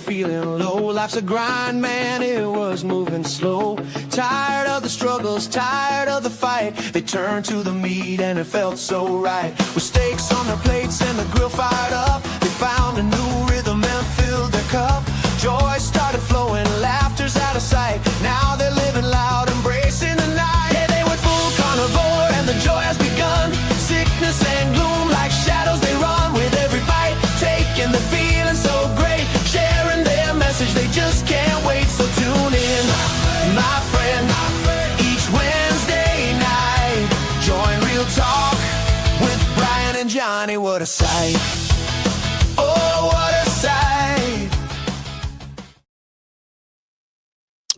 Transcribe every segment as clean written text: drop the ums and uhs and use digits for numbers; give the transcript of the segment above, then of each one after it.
feeling low. Life's a grind, man, it was moving slow. Tired of the struggles, tired of the fight. They turned to the meat and it felt so right. With steaks on their plates and the grill fired up, they found a new rhythm and filled their cup. Joy started flowing, laughter's out of sight. Now they're living loud, embracing the night. Yeah, they went full carnivore and the joy has begun. Sickness and gloom like shadows they run. With every bite taken, the feeling so great. Sharing their message, they just can't wait. So tune in, my friend, each Wednesday night. Join Real Talk with Brian and Johnny. What a sight. Oh, what a sight.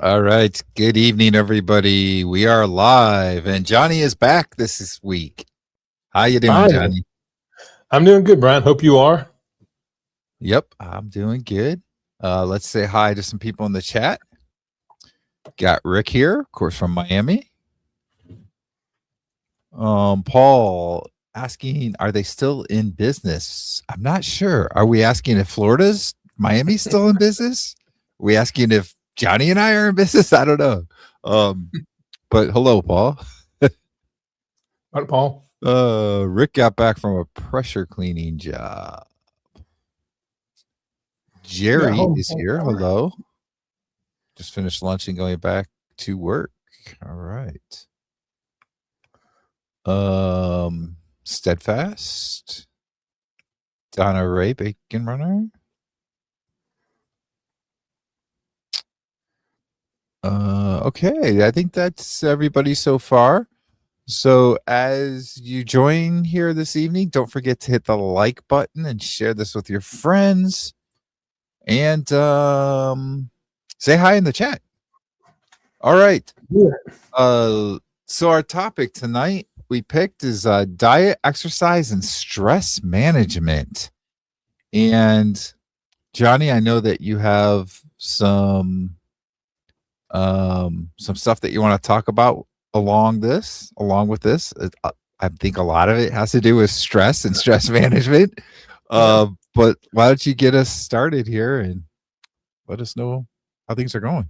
All right. Good evening, everybody. We are live, and Johnny is back this week. How you doing, Hi. Johnny? I'm doing good, Brian. Hope you are. Yep, I'm doing good. Let's say hi to some people in the chat. Got Rick here, of course, from Miami. Paul asking, are they still in business? I'm not sure. Are we asking if Miami's still in business? Are we asking if Johnny and I are in business? I don't know. But hello, Paul. Hi, Paul. Rick got back from a pressure cleaning job. Jerry is here. Hello. Just finished lunch and going back to work. All right. Steadfast. Donna Ray, Bacon Runner. Okay, I think that's everybody so far. So as you join here this evening, don't forget to hit the like button and share this with your friends. And say hi in the chat. All right. Yeah. So our topic tonight we picked is diet, exercise, and stress management. And Johnny, I know that you have some stuff that you want to talk about along with this. I think a lot of it has to do with stress and stress management. But why don't you get us started here and let us know how things are going?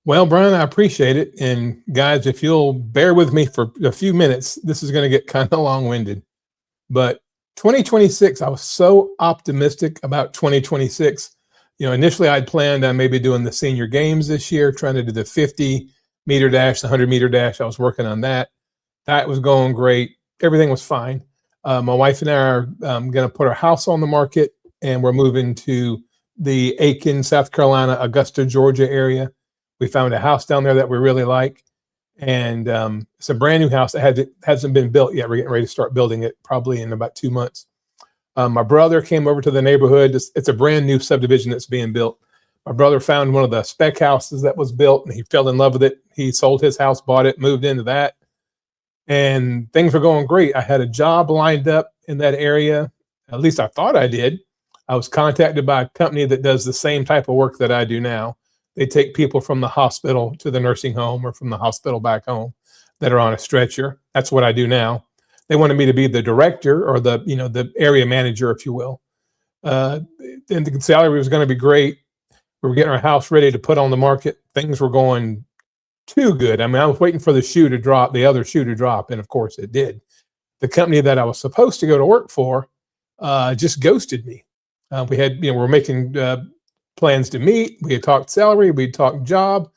Well, Brian, I appreciate it. And guys, if you'll bear with me for a few minutes, this is going to get kind of long-winded. But 2026, I was so optimistic about 2026. You know, initially I'd planned on maybe doing the senior games this year, trying to do the 50-meter dash, the 100-meter dash. I was working on that. That was going great. Everything was fine. My wife and I are going to put our house on the market, and we're moving to the Aiken, South Carolina, Augusta, Georgia area. We found a house down there that we really like, and it's a brand new house that hasn't been built yet. We're getting ready to start building it probably in about 2 months. My brother came over to the neighborhood. It's a brand new subdivision that's being built. My brother found one of the spec houses that was built, and he fell in love with it. He sold his house, bought it, moved into that. And things were going great. I had a job lined up in that area. At least I thought I did. I was contacted by a company that does the same type of work that I do now. They take people from the hospital to the nursing home or from the hospital back home that are on a stretcher. That's what I do now. They wanted me to be the director or the area manager, if you will. And the salary was going to be great. We were getting our house ready to put on the market. Things were going too good. I mean, I was waiting for the other shoe to drop, and of course it did. The company that I was supposed to go to work for just ghosted me. We're making plans to meet. We had talked salary, we talked job,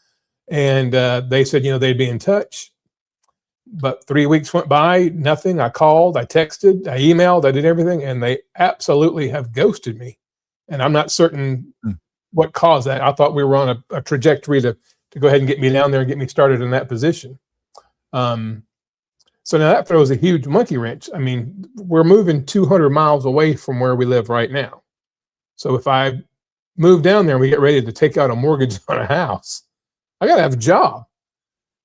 and they said, they'd be in touch. But 3 weeks went by, nothing. I called, I texted, I emailed, I did everything, and they absolutely have ghosted me. And I'm not certain what caused that. I thought we were on a trajectory to go ahead and get me down there and get me started in that position. So now that throws a huge monkey wrench. I mean, we're moving 200 miles away from where we live right now. So if I move down there and we get ready to take out a mortgage on a house, I got to have a job.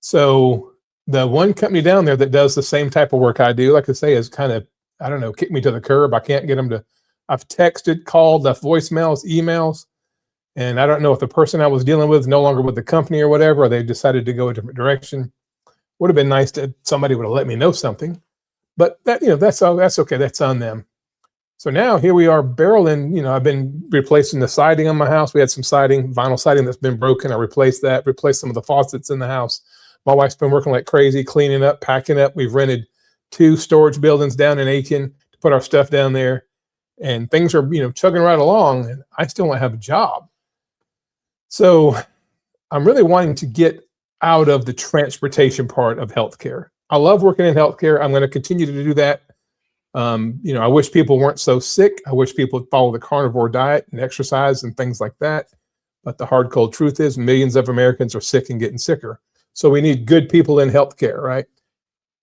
So the one company down there that does the same type of work I do, like I say, is kind of, I don't know, kick me to the curb. I can't get them to, I've texted, called, left voicemails, emails. And I don't know if the person I was dealing with is no longer with the company or whatever, or they've decided to go a different direction. Would have been nice to somebody would have let me know something, but that that's okay. That's on them. So now here we are barreling, I've been replacing the siding on my house. We had some siding, vinyl siding that's been broken. I replaced that, replaced some of the faucets in the house. My wife's been working like crazy, cleaning up, packing up. We've rented 2 storage buildings down in Aiken to put our stuff down there. And things are, chugging right along, and I still don't have a job. So I'm really wanting to get out of the transportation part of healthcare. I love working in healthcare. I'm going to continue to do that. I wish people weren't so sick. I wish people would follow the carnivore diet and exercise and things like that. But the hard, cold truth is millions of Americans are sick and getting sicker. So we need good people in healthcare, right?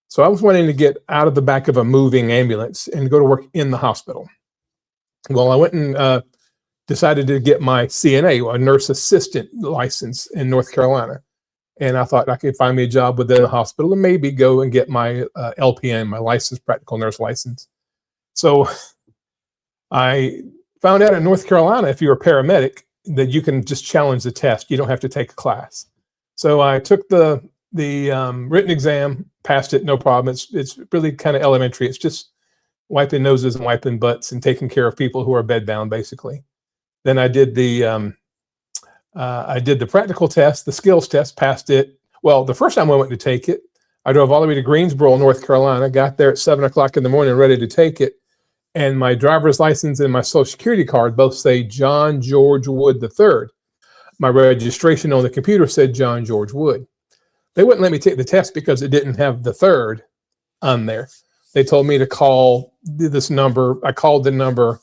So I was wanting to get out of the back of a moving ambulance and go to work in the hospital. Well, I went and decided to get my CNA, a nurse assistant license in North Carolina. And I thought I could find me a job within the hospital and maybe go and get my LPN, my licensed practical nurse license. So I found out in North Carolina, if you're a paramedic, that you can just challenge the test. You don't have to take a class. So I took the written exam, passed it, no problem. It's really kind of elementary. It's just wiping noses and wiping butts and taking care of people who are bedbound, basically. Then I did the practical test, the skills test, passed it. Well, the first time I went to take it, I drove all the way to Greensboro, North Carolina, got there at 7 o'clock in the morning, ready to take it. And my driver's license and my social security card both say John George Wood III. My registration on the computer said John George Wood. They wouldn't let me take the test because it didn't have the third on there. They told me to call this number. I called the number.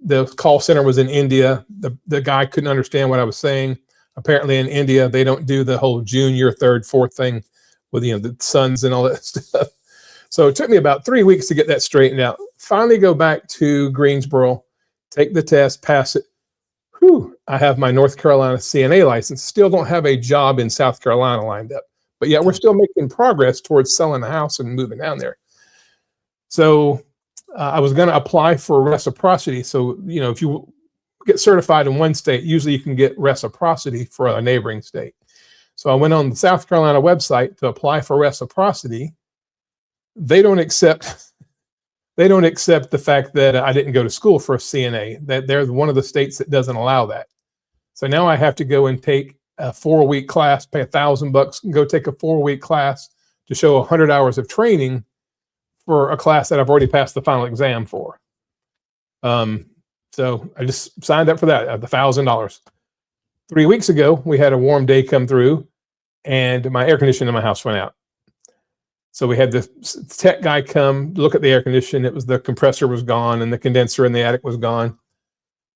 The call center was in India. The guy couldn't understand what I was saying. Apparently in India, they don't do the whole junior, third, fourth thing with, the sons and all that stuff. So it took me about 3 weeks to get that straightened out. Finally go back to Greensboro, take the test, pass it. Whew, I have my North Carolina CNA license. Still don't have a job in South Carolina lined up. But yeah, we're still making progress towards selling the house and moving down there. So I was going to apply for reciprocity. So, if you get certified in one state, usually you can get reciprocity for a neighboring state. So I went on the South Carolina website to apply for reciprocity. They don't accept the fact that I didn't go to school for a CNA. That they're one of the states that doesn't allow that. So now I have to go and take a 4-week class, pay $1,000, and go take a 4-week class to show 100 hours of training for a class that I've already passed the final exam for. So I just signed up for that at the $1,000. 3 weeks ago, we had a warm day come through, and my air conditioning in my house went out. So we had the tech guy come look at the air conditioning. It was the compressor was gone, and the condenser in the attic was gone.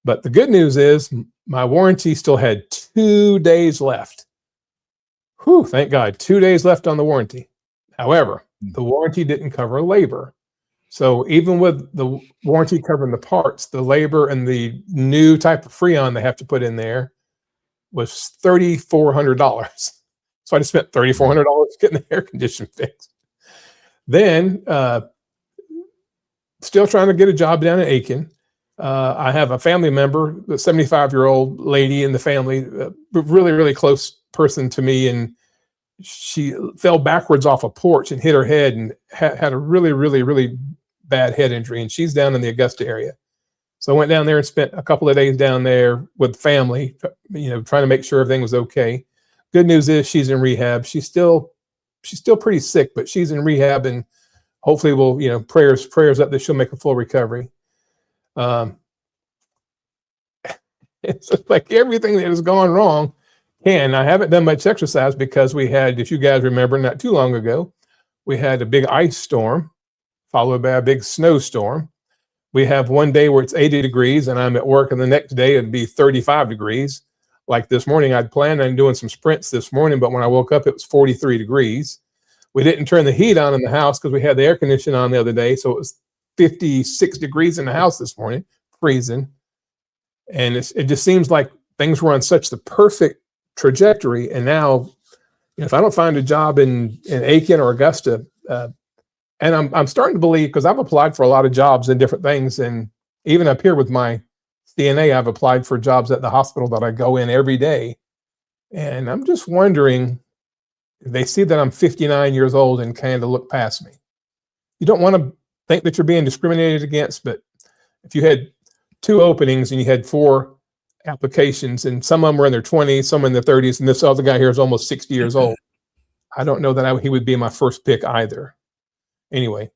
But the good news is my warranty still had 2 days left. Whew, thank God, 2 days left on the warranty. However, the warranty didn't cover labor. So even with the warranty covering the parts, the labor and the new type of Freon they have to put in there was $3,400. So I just spent $3,400 getting the air conditioner fixed. Then, still trying to get a job down in Aiken. I have a family member, a 75-year-old lady in the family, a really, really close person to me, and she fell backwards off a porch and hit her head and had a really, really, really bad head injury. And she's down in the Augusta area. So I went down there and spent a couple of days down there with family, trying to make sure everything was okay. Good news is she's in rehab. She's still pretty sick, but she's in rehab, and hopefully we'll, prayers up that she'll make a full recovery. It's like everything that has gone wrong. And I haven't done much exercise because we had, if you guys remember, not too long ago, we had a big ice storm followed by a big snowstorm. We have one day where it's 80 degrees and I'm at work, and the next day it'd be 35 degrees. Like this morning, I'd planned on doing some sprints this morning, but when I woke up, it was 43 degrees. We didn't turn the heat on in the house because we had the air conditioning on the other day. So it was 56 degrees in the house this morning, freezing. And it just seems like things were on such the perfect trajectory. And now, if I don't find a job in Aiken or Augusta, and I'm starting to believe, because I've applied for a lot of jobs and different things, and even up here with my CNA, I've applied for jobs at the hospital that I go in every day. And I'm just wondering if they see that I'm 59 years old and kind of look past me. You don't want to think that you're being discriminated against, but if you had 2 openings and you had 4 applications, and some of them were in their 20s, some in their 30s, and this other guy here is almost 60 years old, I don't know that he would be my first pick either. Anyway,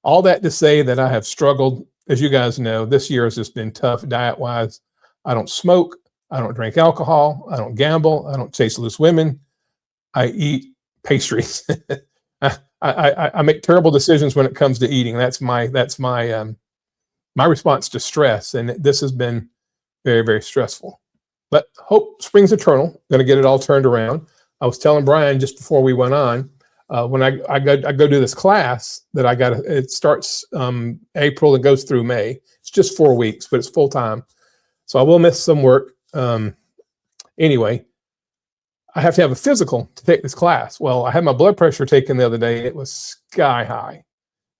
all that to say that I have struggled. As you guys know, this year has just been tough diet-wise. I don't smoke. I don't drink alcohol. I don't gamble. I don't chase loose women. I eat pastries. I make terrible decisions when it comes to eating. That's my my response to stress, and this has been very, very stressful. But hope springs eternal. Going to get it all turned around. I was telling Brian just before we went on, when I go do this class that I got. It starts April and goes through May. It's just 4 weeks, but it's full time, so I will miss some work. Anyway, I have to have a physical to take this class. Well, I had my blood pressure taken the other day, and it was sky high,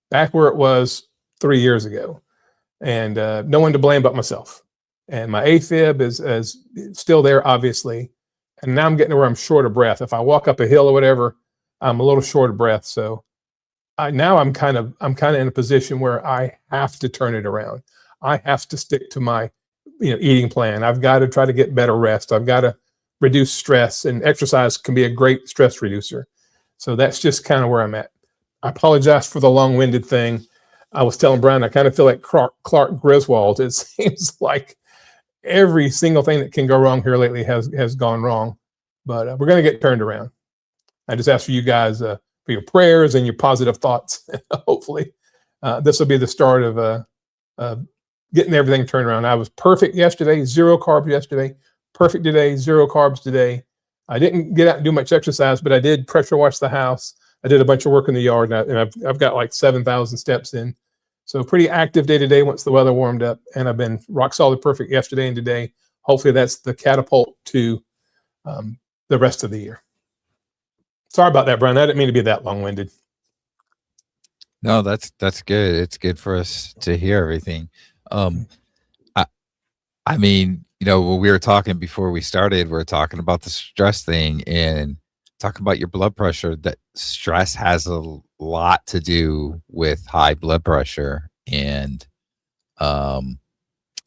back where it was 3 years ago, and no one to blame but myself. And my AFib is still there, obviously, and now I'm getting to where I'm short of breath. If I walk up a hill or whatever, I'm a little short of breath. So now I'm kind of in a position where I have to turn it around. I have to stick to my eating plan. I've got to try to get better rest. I've got to reduce stress, and exercise can be a great stress reducer. So that's just kind of where I'm at. I apologize for the long-winded thing. I was telling Brian, I kind of feel like Clark Griswold. It seems like every single thing that can go wrong here lately has gone wrong, but we're going to get turned around. I just ask for you guys for your prayers and your positive thoughts. Hopefully this will be the start of getting everything turned around. I was perfect yesterday, 0 carbs yesterday, perfect today, 0 carbs today. I didn't get out and do much exercise, but I did pressure wash the house. I did a bunch of work in the yard, and I've got like 7,000 steps in. So pretty active day to day once the weather warmed up, and I've been rock solid perfect yesterday and today. Hopefully that's the catapult to the rest of the year. Sorry about that, Brian. I didn't mean to be that long-winded. No, that's good. It's good for us to hear everything. I mean, when we were talking before we started, we were talking about the stress thing and talking about your blood pressure. That stress has a lot to do with high blood pressure, and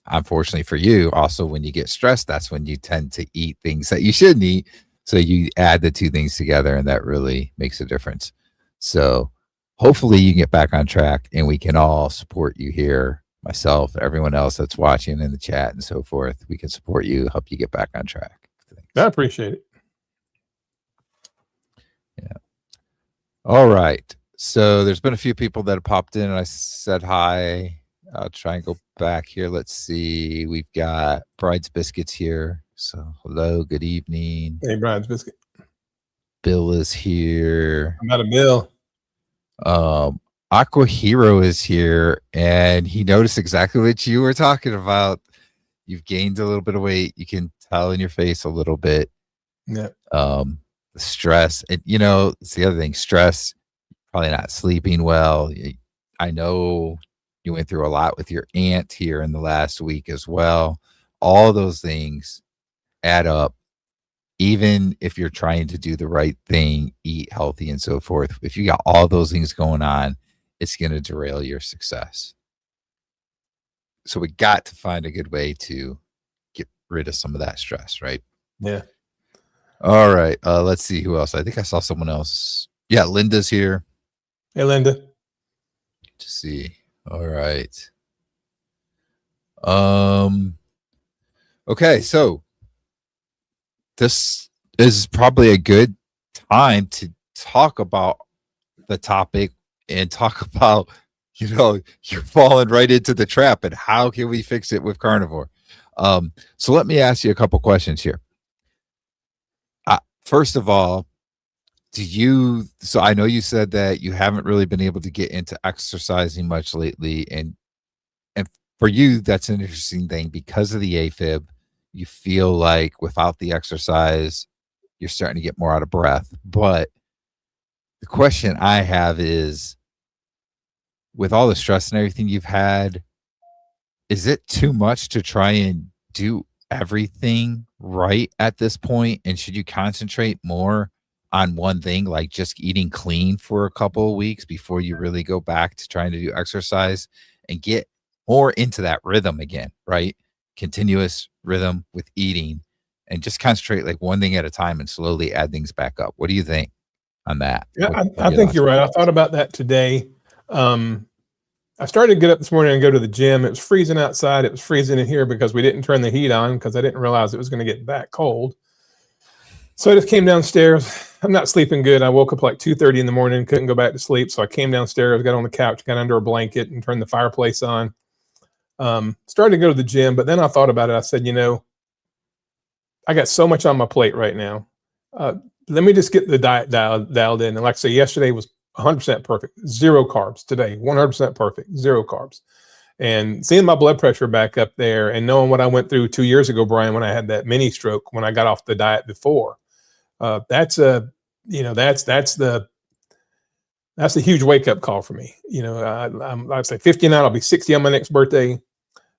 unfortunately for you, also when you get stressed, that's when you tend to eat things that you shouldn't eat. So you add the two things together, and that really makes a difference. So hopefully you can get back on track, and we can all support you here. Myself, everyone else that's watching in the chat and so forth, we can support you, help you get back on track. Thanks. I appreciate it. Yeah. All right. So there's been a few people that have popped in, and I said hi. I'll try and go back here. Let's see. We've got Bride's Biscuits here. So hello, good evening. Hey, Bride's Biscuit. Bill is here. I'm out of Bill. Aqua Hero is here, and he noticed exactly what you were talking about. You've gained a little bit of weight. You can tell in your face a little bit. Yeah. The stress, and it's the other thing. Stress, probably not sleeping well. I know you went through a lot with your aunt here in the last week as well. All those things add up. Even if you're trying to do the right thing, eat healthy and so forth, if you got all those things going on, it's going to derail your success. So we got to find a good way to get rid of some of that stress, right? Yeah. All right. Let's see who else. I think I saw someone else. Yeah, Linda's here. Hey, Linda. To see. All right. Okay, so this is probably a good time to talk about the topic and talk about, you're falling right into the trap, and how can we fix it with Carnivore? So let me ask you a couple questions here. First of all, so I know you said that you haven't really been able to get into exercising much lately, and for you, that's an interesting thing because of the AFib. You feel like without the exercise, you're starting to get more out of breath. But the question I have is, with all the stress and everything you've had, is it too much to try and do everything right at this point? And should you concentrate more on one thing, like just eating clean for a couple of weeks before you really go back to trying to do exercise and get more into that rhythm again, right? Continuous rhythm with eating, and just concentrate like one thing at a time and slowly add things back up. What do you think on that? Yeah, What I your think thoughts? you're right. I thought about that today. I started to get up this morning and go to the gym. It was freezing outside. It was freezing in here because we didn't turn the heat on because I didn't realize it was going to get that cold. So I just came downstairs. I'm not sleeping good. I woke up like 2:30 in the morning, couldn't go back to sleep. So I came downstairs, got on the couch, got under a blanket, and turned the fireplace on. Started to go to the gym, but then I thought about it. I said, I got so much on my plate right now. Let me just get the diet dialed in. And like I say, yesterday was 100% perfect. 0 carbs. Today, 100% perfect. 0 carbs. And seeing my blood pressure back up there and knowing what I went through 2 years ago, Brian, when I had that mini stroke, when I got off the diet before, that's a, that's a huge wake up call for me. I'd say 59, I'll be 60 on my next birthday.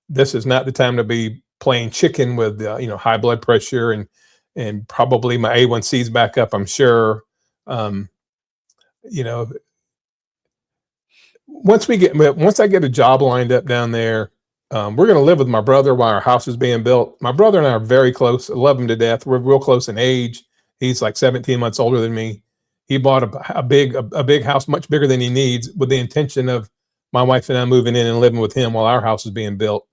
This is not the time to be playing chicken with, high blood pressure and probably my A1C's back up, I'm sure. You know, once I get a job lined up down there, we're going to live with my brother while our house is being built. My brother and I are very close. I love him to death. We're real close in age. He's like 17 months older than me. He bought a big house, much bigger than he needs, with the intention of my wife and I moving in and living with him while our house is being built.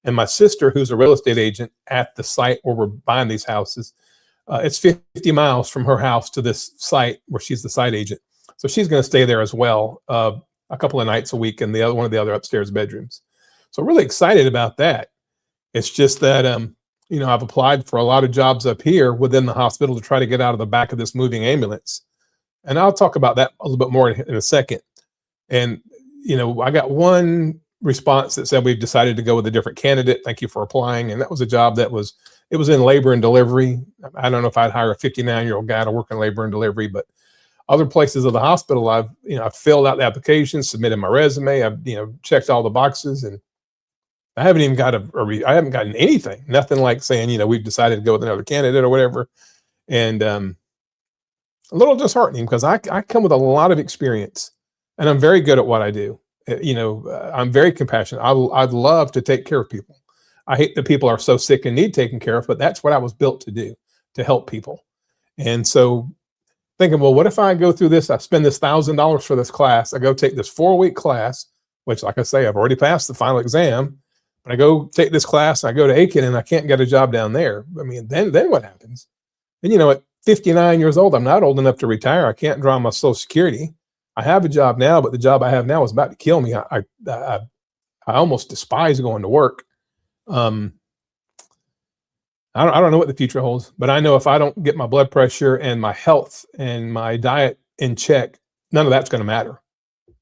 And my sister, who's a real estate agent at the site where we're buying these houses, it's 50 miles from her house to this site where she's the site agent. So she's going to stay there as well, a couple of nights a week in one of the other upstairs bedrooms. So really excited about that. It's just that, I've applied for a lot of jobs up here within the hospital to try to get out of the back of this moving ambulance. And I'll talk about that a little bit more in a second. And, I got one response that said we've decided to go with a different candidate. Thank you for applying. And that was a job it was in labor and delivery. I don't know if I'd hire a 59-year-old guy to work in labor and delivery, but other places of the hospital, I've filled out the application, submitted my resume, I've checked all the boxes, and I haven't even got I haven't gotten anything. Nothing like saying we've decided to go with another candidate or whatever. And a little disheartening because I come with a lot of experience, and I'm very good at what I do. I'm very compassionate. I'd love to take care of people. I hate that people are so sick and need taken care of, but that's what I was built to do, to help people. And so thinking, well, what if I go through this? I spend this $1,000 for this class. I go take this 4-week class, which, like I say, I've already passed the final exam. But I go take this class, and I go to Aiken, and I can't get a job down there. I mean, then what happens? And at 59 years old, I'm not old enough to retire. I can't draw my Social Security. I have a job now, but the job I have now is about to kill me. I almost despise going to work. I don't know what the future holds, but I know if I don't get my blood pressure and my health and my diet in check, none of that's going to matter.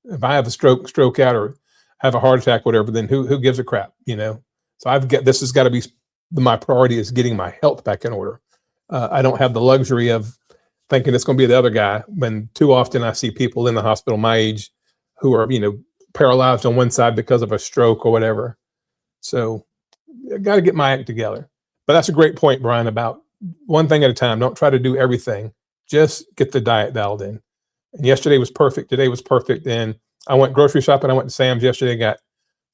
If I have a stroke out, or have a heart attack, whatever, then who gives a crap, So this has got to be my priority, is getting my health back in order. I don't have the luxury of thinking it's going to be the other guy, when too often I see people in the hospital my age who are, paralyzed on one side because of a stroke or whatever. So I got to get my act together. But that's a great point, Brian, about one thing at a time. Don't try to do everything. Just get the diet dialed in. And yesterday was perfect. Today was perfect. And I went grocery shopping. I went to Sam's yesterday. Got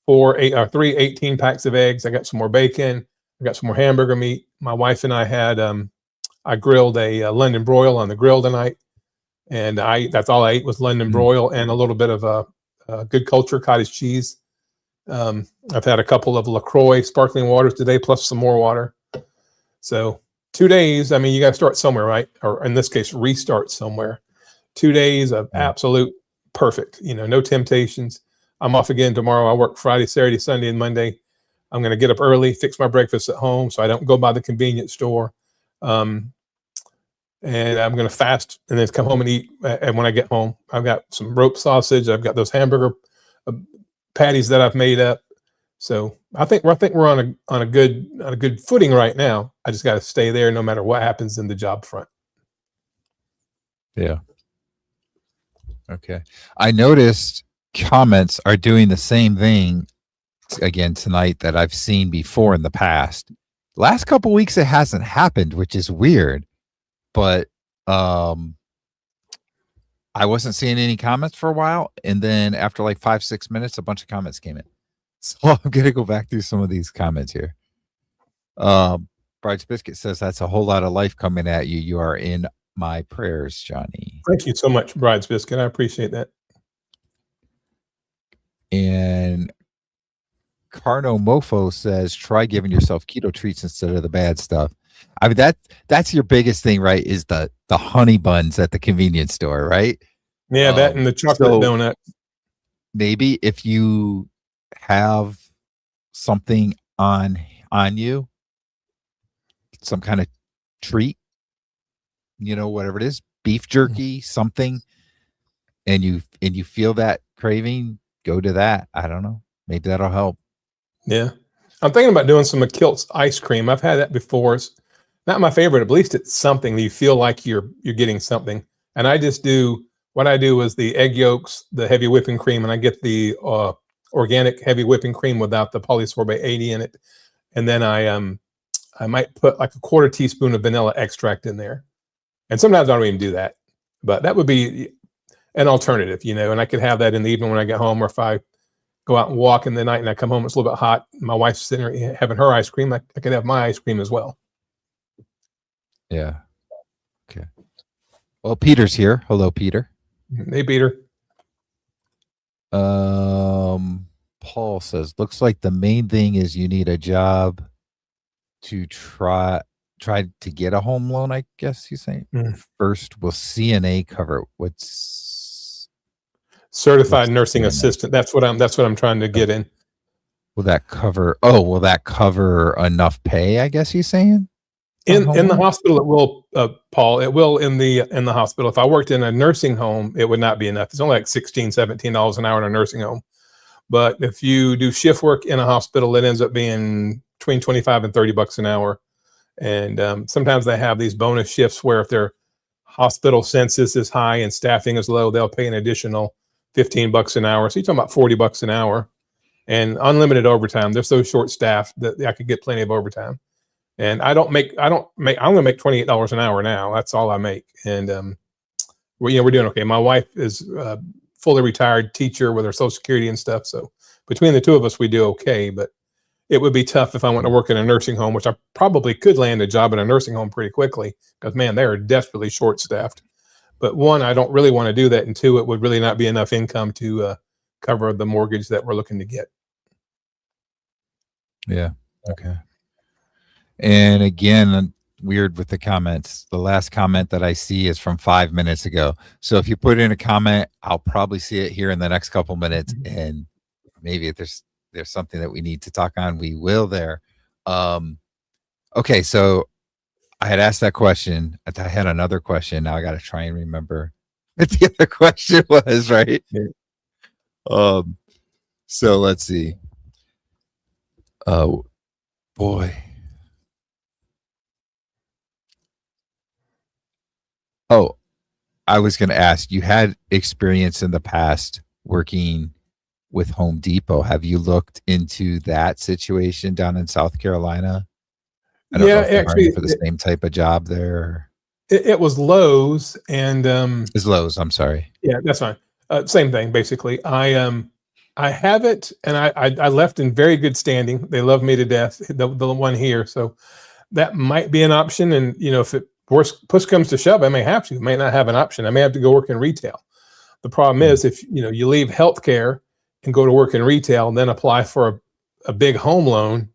3 18 packs of eggs. I got some more bacon. I got some more hamburger meat. My wife and I had, I grilled a London broil on the grill tonight. And that's all I ate was London broil and a little bit of a Good Culture cottage cheese. I've had a couple of LaCroix sparkling waters today, plus some more water. So 2 days, I mean, you got to start somewhere, right? Or in this case, restart somewhere. 2 days of absolute perfect, no temptations. I'm off again tomorrow. I work Friday, Saturday, Sunday, and Monday. I'm going to get up early, fix my breakfast at home so I don't go by the convenience store. And I'm going to fast and then come home and eat. And when I get home, I've got some rope sausage. I've got those hamburger patties that I've made up. So I think we're on a good footing right now. I just got to stay there no matter what happens in the job front. Yeah. Okay. I noticed comments are doing the same thing again tonight that I've seen before in the past. Last couple weeks it hasn't happened, which is weird. But I wasn't seeing any comments for a while, and then after like 5-6 minutes, a bunch of comments came in. So I'm gonna go back through some of these comments here. Bride's Biscuit says that's a whole lot of life coming at you. You are in my prayers, Johnny. Thank you so much, Bride's Biscuit. I appreciate that. And Carno Mofo says, try giving yourself keto treats instead of the bad stuff. I mean, that's your biggest thing, right? Is the honey buns at the convenience store, right? Yeah, that and the chocolate donut. Maybe if you have something on you, some kind of treat, whatever it is, beef jerky, something, and you feel that craving, go to that. I don't know. Maybe that'll help. Yeah. I'm thinking about doing some McKilt's ice cream. I've had that before. It's not my favorite. At least it's something that you feel like you're getting something. And I just do, what I do is the egg yolks, the heavy whipping cream, and I get the organic heavy whipping cream without the polysorbate 80 in it. And then I might put like a quarter teaspoon of vanilla extract in there. And sometimes I don't even do that. But that would be an alternative, and I could have that in the evening when I get home, or if I go out and walk in the night and I come home, it's a little bit hot. My wife's sitting there having her ice cream. I could have my ice cream as well. Yeah. Okay. Well, Peter's here. Hello, Peter. Hey, Peter. Paul says, looks like the main thing is you need a job to try to get a home loan, I guess he's saying. First, will CNA cover what's certified nursing assistant? That's what I'm trying to get in. Will that cover enough pay, I guess he's saying? In the hospital, it will, Paul. It will in the hospital. If I worked in a nursing home, it would not be enough. It's only like $16, $17 an hour in a nursing home. But if you do shift work in a hospital, it ends up being between $25 and $30 an hour. And sometimes they have these bonus shifts where if their hospital census is high and staffing is low, they'll pay an additional $15 an hour. So you're talking about $40 an hour and unlimited overtime. They're so short staffed that I could get plenty of overtime. And I only make $28 an hour now. That's all I make. And we're doing okay. My wife is a fully retired teacher with her Social Security and stuff. So between the two of us, we do okay. But it would be tough if I went to work in a nursing home, which I probably could land a job in a nursing home pretty quickly because, man, they are desperately short staffed. But one, I don't really want to do that. And two, it would really not be enough income to cover the mortgage that we're looking to get. Yeah. Okay. And again, weird with the comments. The last comment that I see is from 5 minutes ago. So if you put in a comment, I'll probably see it here in the next couple minutes. And maybe if there's something that we need to talk on, we will there. Okay. So I had asked that question. I had another question. Now I got to try and remember what the other question was, right? Yeah. So let's see. Oh boy. Oh, I was going to ask, you had experience in the past working with Home Depot. Have you looked into that situation down in South Carolina? I don't know if they're hiring for the same type of job there. It was Lowe's and it's Lowe's. I'm sorry. Yeah, that's fine. Same thing, basically. I have it, and I left in very good standing. They love me to death. The one here, so that might be an option. And if it push comes to shove, I may have to. I may not have an option. I may have to go work in retail. The problem is if you leave healthcare and go to work in retail and then apply for a big home loan,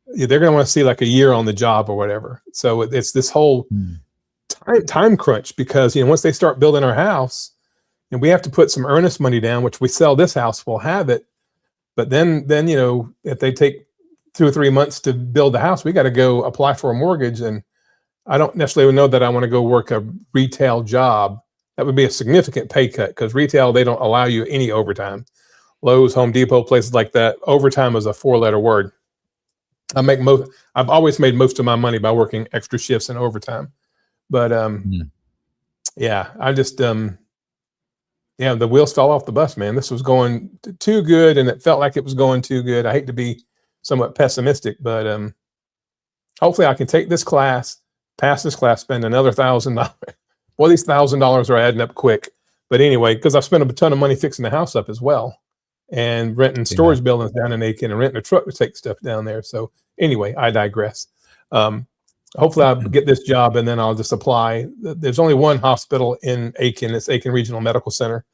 they're going to want to see like a year on the job or whatever. So it's this whole time crunch because once they start building our house, and we have to put some earnest money down, which we sell this house, we'll have it. But then if they take 2 or 3 months to build the house, we got to go apply for a mortgage. And I don't necessarily know that I want to go work a retail job. That would be a significant pay cut because retail, they don't allow you any overtime. Lowe's, Home Depot, places like that, overtime is a 4-letter word. I've always made most of my money by working extra shifts and overtime. But yeah, I just the wheels fell off the bus, man. This was going too good, and it felt like it was going too good. I hate to be somewhat pessimistic, but hopefully I can take this class, pass this class, spend another $1,000. Well, these $1,000 are adding up quick. But anyway, because I've spent a ton of money fixing the house up as well. and renting storage buildings down in Aiken and renting a truck to take stuff down there. So anyway, I digress. Hopefully I'll get this job and then I'll just apply. There's only one hospital in Aiken. It's Aiken Regional Medical Center.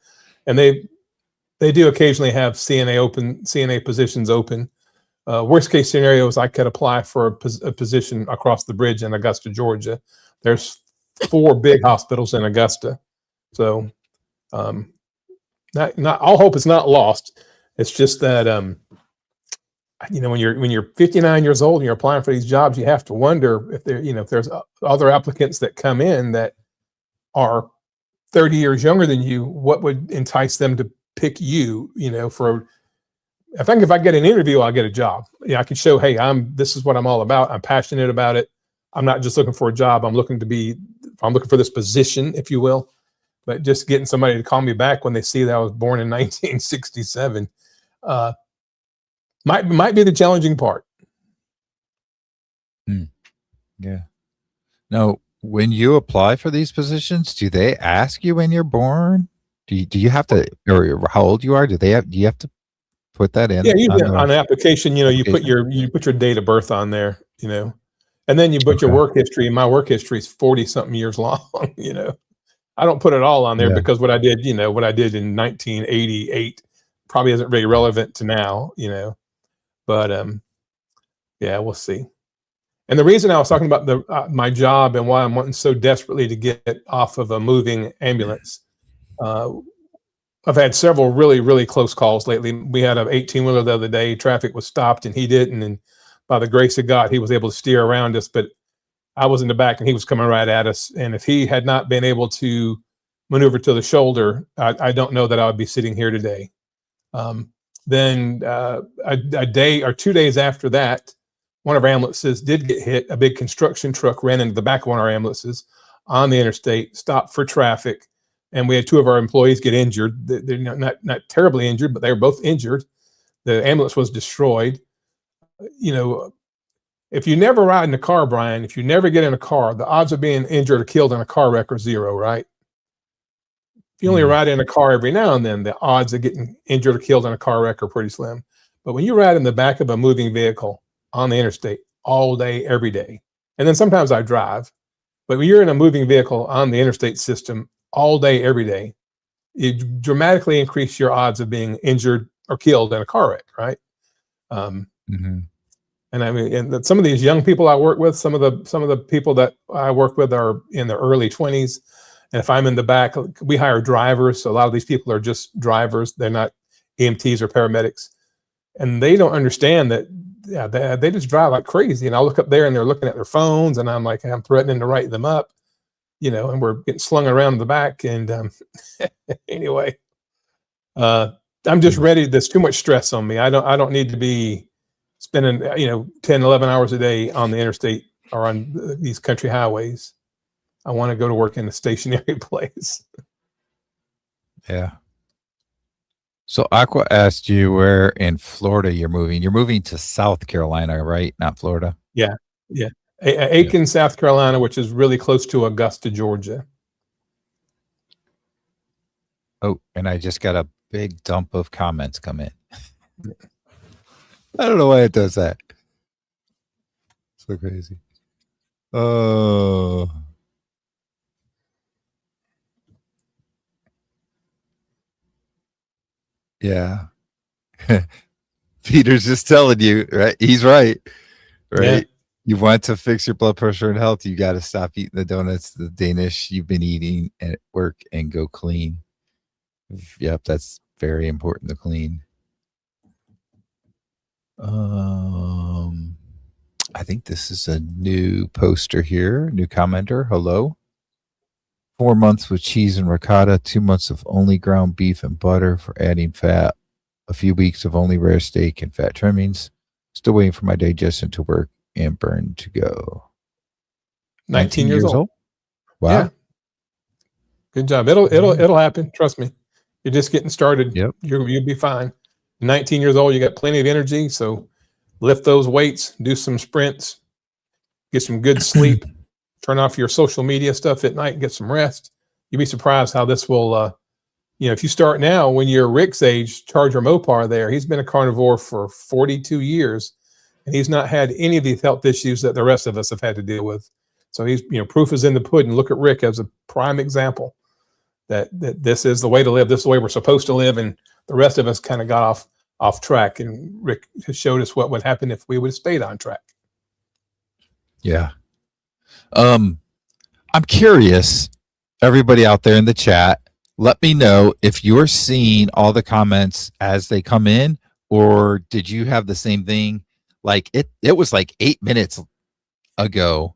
And they do occasionally have CNA positions open. Worst case scenario is I could apply for a position across the bridge in Augusta, Georgia. There's 4 big hospitals in Augusta. So not all hope is not lost. It's just that when you're 59 years old and you're applying for these jobs, you have to wonder if if there's other applicants that come in that are 30 years younger than you, what would entice them to pick you, I think if I get an interview, I'll get a job. I can show, hey, this is what I'm all about. I'm passionate about it. I'm not just looking for a job. I'm looking for this position, if you will. But just getting somebody to call me back when they see that I was born in 1967 might be the challenging part. Yeah. Now, when you apply for these positions, do they ask you when you're born? Do you have to, or how old you are? Do you have to put that in? Yeah, usually on an application, you put your date of birth on there, and then you put your work history. And my work history is 40 something years long. I don't put it all on there because what I did in 1988 probably isn't very relevant to now, but we'll see. And the reason I was talking about my job and why I'm wanting so desperately to get off of a moving ambulance, I've had several really, really close calls lately. We had an 18-wheeler the other day. Traffic was stopped and he didn't. And by the grace of God, he was able to steer around us. But I was in the back and he was coming right at us. And if he had not been able to maneuver to the shoulder, I don't know that I would be sitting here today. Then a day or 2 days after that, one of our ambulances did get hit. A big construction truck ran into the back of one of our ambulances on the interstate, stopped for traffic. And we had 2 of our employees get injured. They're not terribly injured, but they were both injured. The ambulance was destroyed. If you never ride in a car, Brian, if you never get in a car, the odds of being injured or killed in a car wreck are 0, right? If you only ride in a car every now and then, the odds of getting injured or killed in a car wreck are pretty slim. But when you ride in the back of a moving vehicle on the interstate all day, every day, and then sometimes I drive, but when you're in a moving vehicle on the interstate system all day, every day, you dramatically increase your odds of being injured or killed in a car wreck, right? And I mean, and some of these young people I work with, some of the people that I work with are in their early 20s. And if I'm in the back, we hire drivers. So a lot of these people are just drivers. They're not EMTs or paramedics. And they don't understand that, they just drive like crazy. And I look up there and they're looking at their phones and I'm like, I'm threatening to write them up, and we're getting slung around in the back. And anyway, I'm just ready. There's too much stress on me. I don't need to be spending, 10, 11 hours a day on the interstate or on these country highways. I want to go to work in a stationary place. Yeah. So Aqua asked you where in Florida you're moving. You're moving to South Carolina, right? Not Florida. Yeah. Aiken, South Carolina, which is really close to Augusta, Georgia. Oh, and I just got a big dump of comments come in. I don't know why it does that. So crazy. Oh. Yeah. Peter's just telling you, right? He's right. Right. Yeah. You want to fix your blood pressure and health, you got to stop eating the donuts, the Danish you've been eating at work, and go clean. Yep, that's very important to clean. I think this is a new poster here, new commenter. Hello. 4 months with cheese and ricotta, 2 months of only ground beef and butter for adding fat, a few weeks of only rare steak and fat trimmings. Still waiting for my digestion to work and burn to go. 19 years old. Wow. Yeah. Good job. It'll happen. Trust me. You're just getting started. Yep. You'll be fine. 19 years old, you got plenty of energy. So lift those weights, do some sprints, get some good sleep, turn off your social media stuff at night, and get some rest. You'll be surprised how this will if you start now, when you're Rick's age, Charger Mopar there, he's been a carnivore for 42 years, and he's not had any of these health issues that the rest of us have had to deal with. So he's, proof is in the pudding. Look at Rick as a prime example that this is the way to live. This is the way we're supposed to live. And the rest of us kind of got off track. And Rick has showed us what would happen if we would have stayed on track. Yeah. I'm curious, everybody out there in the chat, let me know if you're seeing all the comments as they come in, or did you have the same thing? Like it was like 8 minutes ago.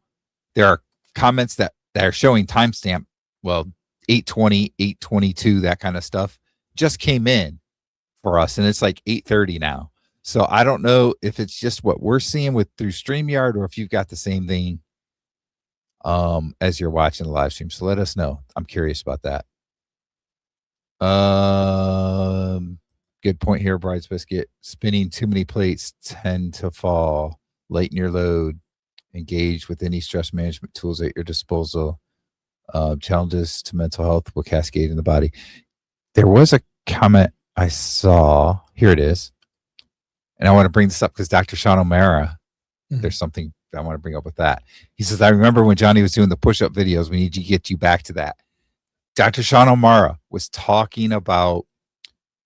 There are comments that are showing timestamp. Well, 8:20, 8:22, that kind of stuff just came in for us, and it's like 8:30 now. So I don't know if it's just what we're seeing through StreamYard, or if you've got the same thing as you're watching the live stream. So let us know. I'm curious about that. Good point here, Bride's Biscuit. Spinning too many plates tend to fall. Lighten your load. Engage with any stress management tools at your disposal. Challenges to mental health will cascade in the body. There was a comment I saw. Here it is. And I want to bring this up because Dr. Sean O'Mara, there's something I want to bring up with that. He says, I remember when Johnny was doing the push-up videos, we need to get you back to that. Dr. Sean O'Mara was talking about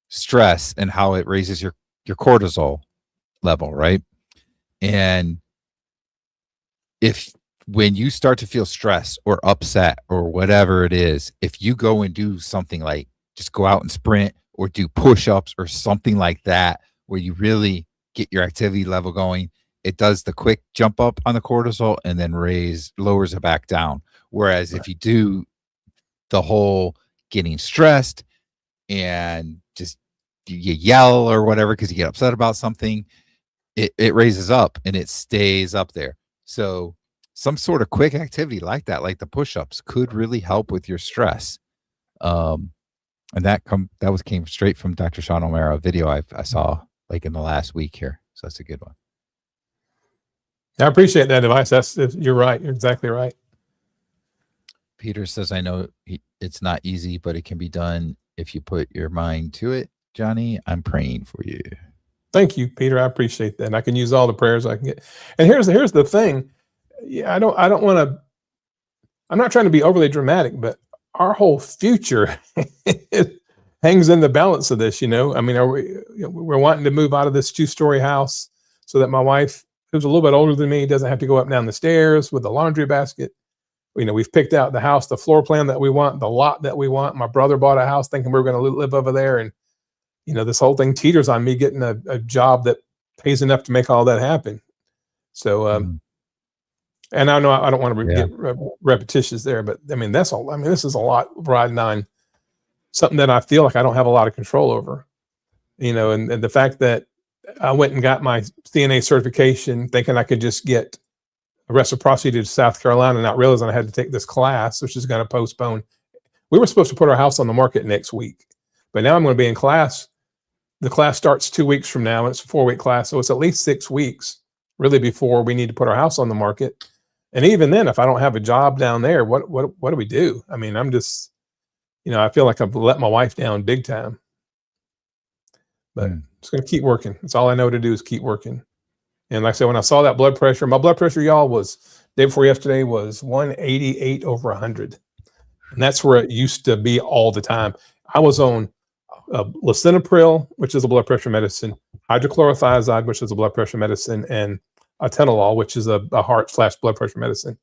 stress and how it raises your cortisol level, right? And when you start to feel stressed or upset or whatever it is, if you go and do something like just go out and sprint or do push-ups or something like that, where you really get your activity level going, it does the quick jump up on the cortisol and then lowers it back down. Whereas if you do the whole getting stressed and just you yell or whatever because you get upset about something, it raises up and it stays up there. So some sort of quick activity like that, like the push-ups, could really help with your stress. And that came straight from Dr. Sean O'Mara, a video I saw like in the last week here. So that's a good one. I appreciate that advice. You're right. You're exactly right. Peter says, I know it's not easy, but it can be done if you put your mind to it. Johnny, I'm praying for you. Thank you, Peter. I appreciate that. And I can use all the prayers I can get. And here's the thing. Yeah, I don't want to, I'm not trying to be overly dramatic, but our whole future hangs in the balance of this, I mean, we're wanting to move out of this 2-story house so that my wife, who's a little bit older than me, doesn't have to go up and down the stairs with the laundry basket. We've picked out the house, the floor plan that we want, the lot that we want. My brother bought a house thinking we were going to live over there. And, this whole thing teeters on me getting a job that pays enough to make all that happen. So, and I know I don't want to get repetitious there, but I mean, that's all. I mean, this is a lot riding on something that I feel like I don't have a lot of control over, and the fact that I went and got my CNA certification thinking I could just get a reciprocity to South Carolina, not realizing I had to take this class, which is going to postpone. We were supposed to put our house on the market next week, but now I'm going to be in class. The class starts 2 weeks from now, and it's a 4-week class. So it's at least 6 weeks really before we need to put our house on the market. And even then, if I don't have a job down there, what do we do? I mean, I'm just, I feel like I've let my wife down big time, but just going to keep working. That's all I know to do is keep working. And like I said, when I saw that blood pressure, my blood pressure, y'all, was day before yesterday was 188/100. And that's where it used to be all the time. I was on lisinopril, which is a blood pressure medicine, hydrochlorothiazide, which is a blood pressure medicine, and atenolol, which is a heart/blood pressure medicine.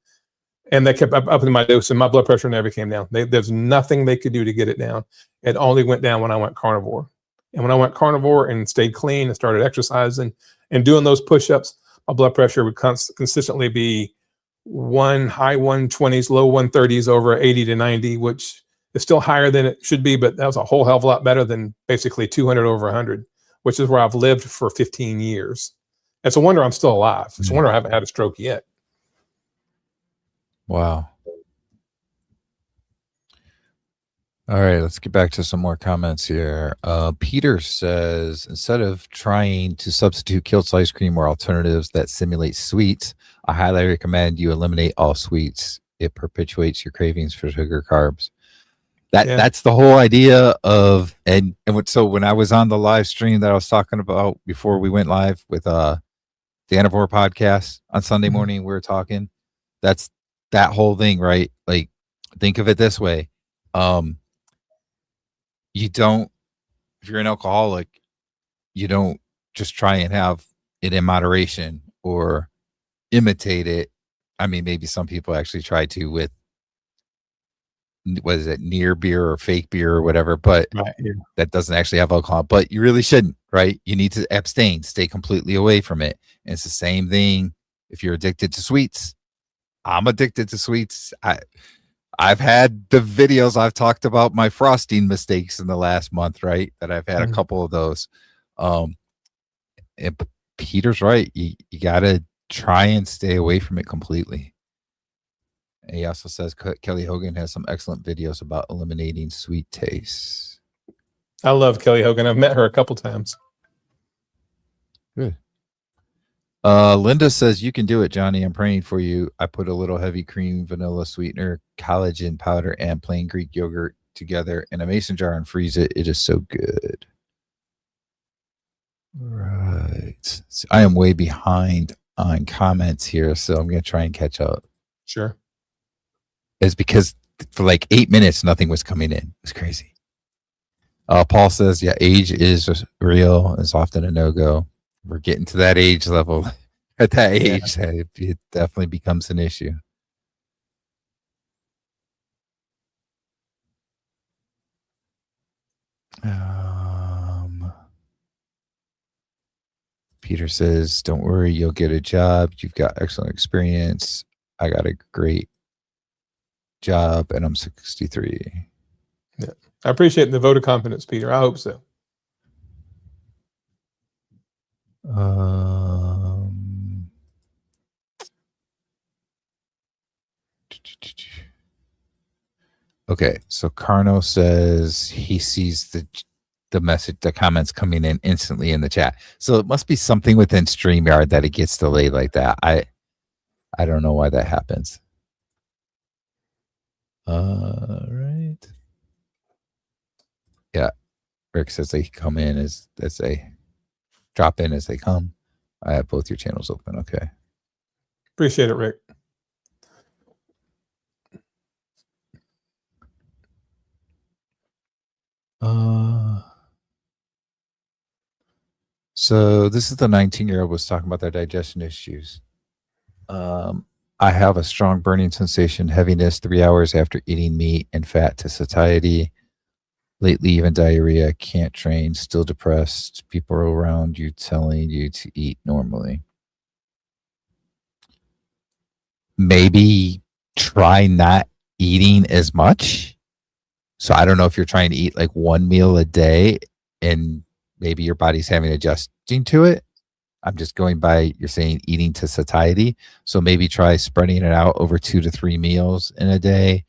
And they kept upping my dose, and my blood pressure never came down. There's nothing they could do to get it down. It only went down when I went carnivore. And when I went carnivore and stayed clean and started exercising and doing those push-ups, my blood pressure would consistently be high 120s, low 130s over 80 to 90, which is still higher than it should be, but that was a whole hell of a lot better than basically 200/100, which is where I've lived for 15 years. It's a wonder I'm still alive. It's a wonder I haven't had a stroke yet. Wow. All right, let's get back to some more comments here. Peter says, instead of trying to substitute Kilt's ice cream or alternatives that simulate sweets, I highly recommend you eliminate all sweets. It perpetuates your cravings for sugar carbs. That's the whole idea of so when I was on the live stream that I was talking about before we went live with the Carnivore podcast on Sunday morning, we were talking. That's that whole thing, right? Like, think of it this way: you don't, if you're an alcoholic, you don't just try and have it in moderation or imitate it. I mean, maybe some people actually try to with, what is it, near beer or fake beer or whatever, but that doesn't actually have alcohol. But you really shouldn't, right? You need to abstain, stay completely away from it. And it's the same thing if you're addicted to sweets. I'm addicted to sweets. I've had the videos, I've talked about my frosting mistakes in the last month, right? That I've had a couple of those. And Peter's right. You got to try and stay away from it completely. And he also says Kelly Hogan has some excellent videos about eliminating sweet tastes. I love Kelly Hogan. I've met her a couple times. Good. Linda says, you can do it, Johnny. I'm praying for you. I put a little heavy cream, vanilla sweetener, collagen powder, and plain Greek yogurt together in a mason jar and freeze it. It is so good. Right. So I am way behind on comments here, so I'm going to try and catch up. Sure. It's because for like 8 minutes, nothing was coming in. It was crazy. Paul says, yeah, age is real. It's often a no-go. We're getting to that age level. At that age, it definitely becomes an issue. Peter says, don't worry, you'll get a job. You've got excellent experience. I got a great job and I'm 63. Yeah. I appreciate the vote of confidence, Peter. I hope so. Okay, so Carno says he sees the message, the comments coming in instantly in the chat. So it must be something within StreamYard that it gets delayed like that. I don't know why that happens. Right. Yeah. Rick says they come in as they drop in as they come. I have both your channels open. Okay. Appreciate it, Rick. So this is the 19-year-old was talking about their digestion issues. I have a strong burning sensation, heaviness 3 hours after eating meat and fat to satiety. Lately, even diarrhea, can't train, still depressed. People around you telling you to eat normally. Maybe try not eating as much. So I don't know if you're trying to eat like one meal a day and maybe your body's having adjusting to it. I'm just going by, you're saying eating to satiety. So maybe try spreading it out over 2 to 3 meals in a day.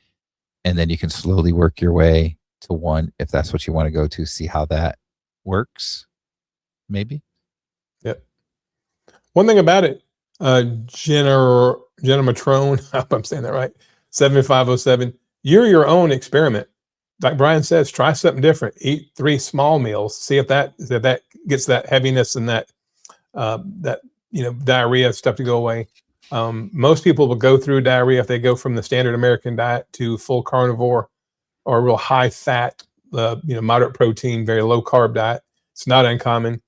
And then you can slowly work your way to one, if that's what you want to go to, see how that works. Maybe. Yep. One thing about it, Jenna Matrone, I hope I'm saying that right, 7507, you're your own experiment. Like Brian says, try something different. Eat 3 small meals. See if that gets that heaviness and that diarrhea stuff to go away. Most people will go through diarrhea if they go from the standard American diet to full carnivore or a real high fat, moderate protein, very low carb diet. It's not uncommon.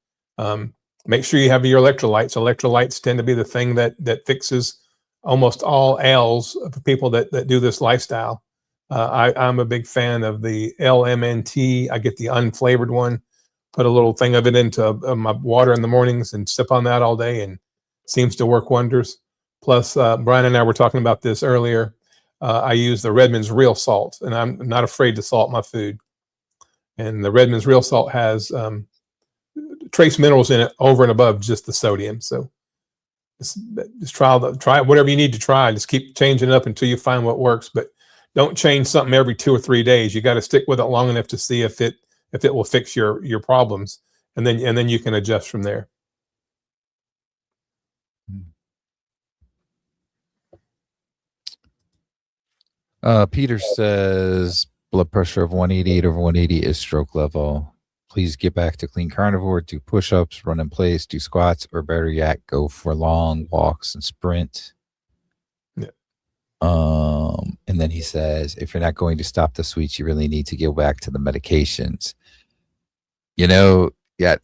Make sure you have your electrolytes. Electrolytes tend to be the thing that fixes almost all ails for people that do this lifestyle. I'm a big fan of the LMNT. I get the unflavored one, put a little thing of it into my water in the mornings and sip on that all day, and it seems to work wonders. Plus, Brian and I were talking about this earlier. I use the Redmond's Real Salt, and I'm not afraid to salt my food. And the Redmond's Real Salt has trace minerals in it over and above just the sodium. So just try whatever you need to try. Just keep changing it up until you find what works. But don't change something every 2 or 3 days. You got to stick with it long enough to see if it will fix your problems, and then you can adjust from there. Peter says blood pressure of 188 over 180 is stroke level. Please get back to clean carnivore, do push-ups, run in place, do squats, or better yet, go for long walks and sprint. Yeah. And then he says, if you're not going to stop the sweets, you really need to go back to the medications. You know, yeah,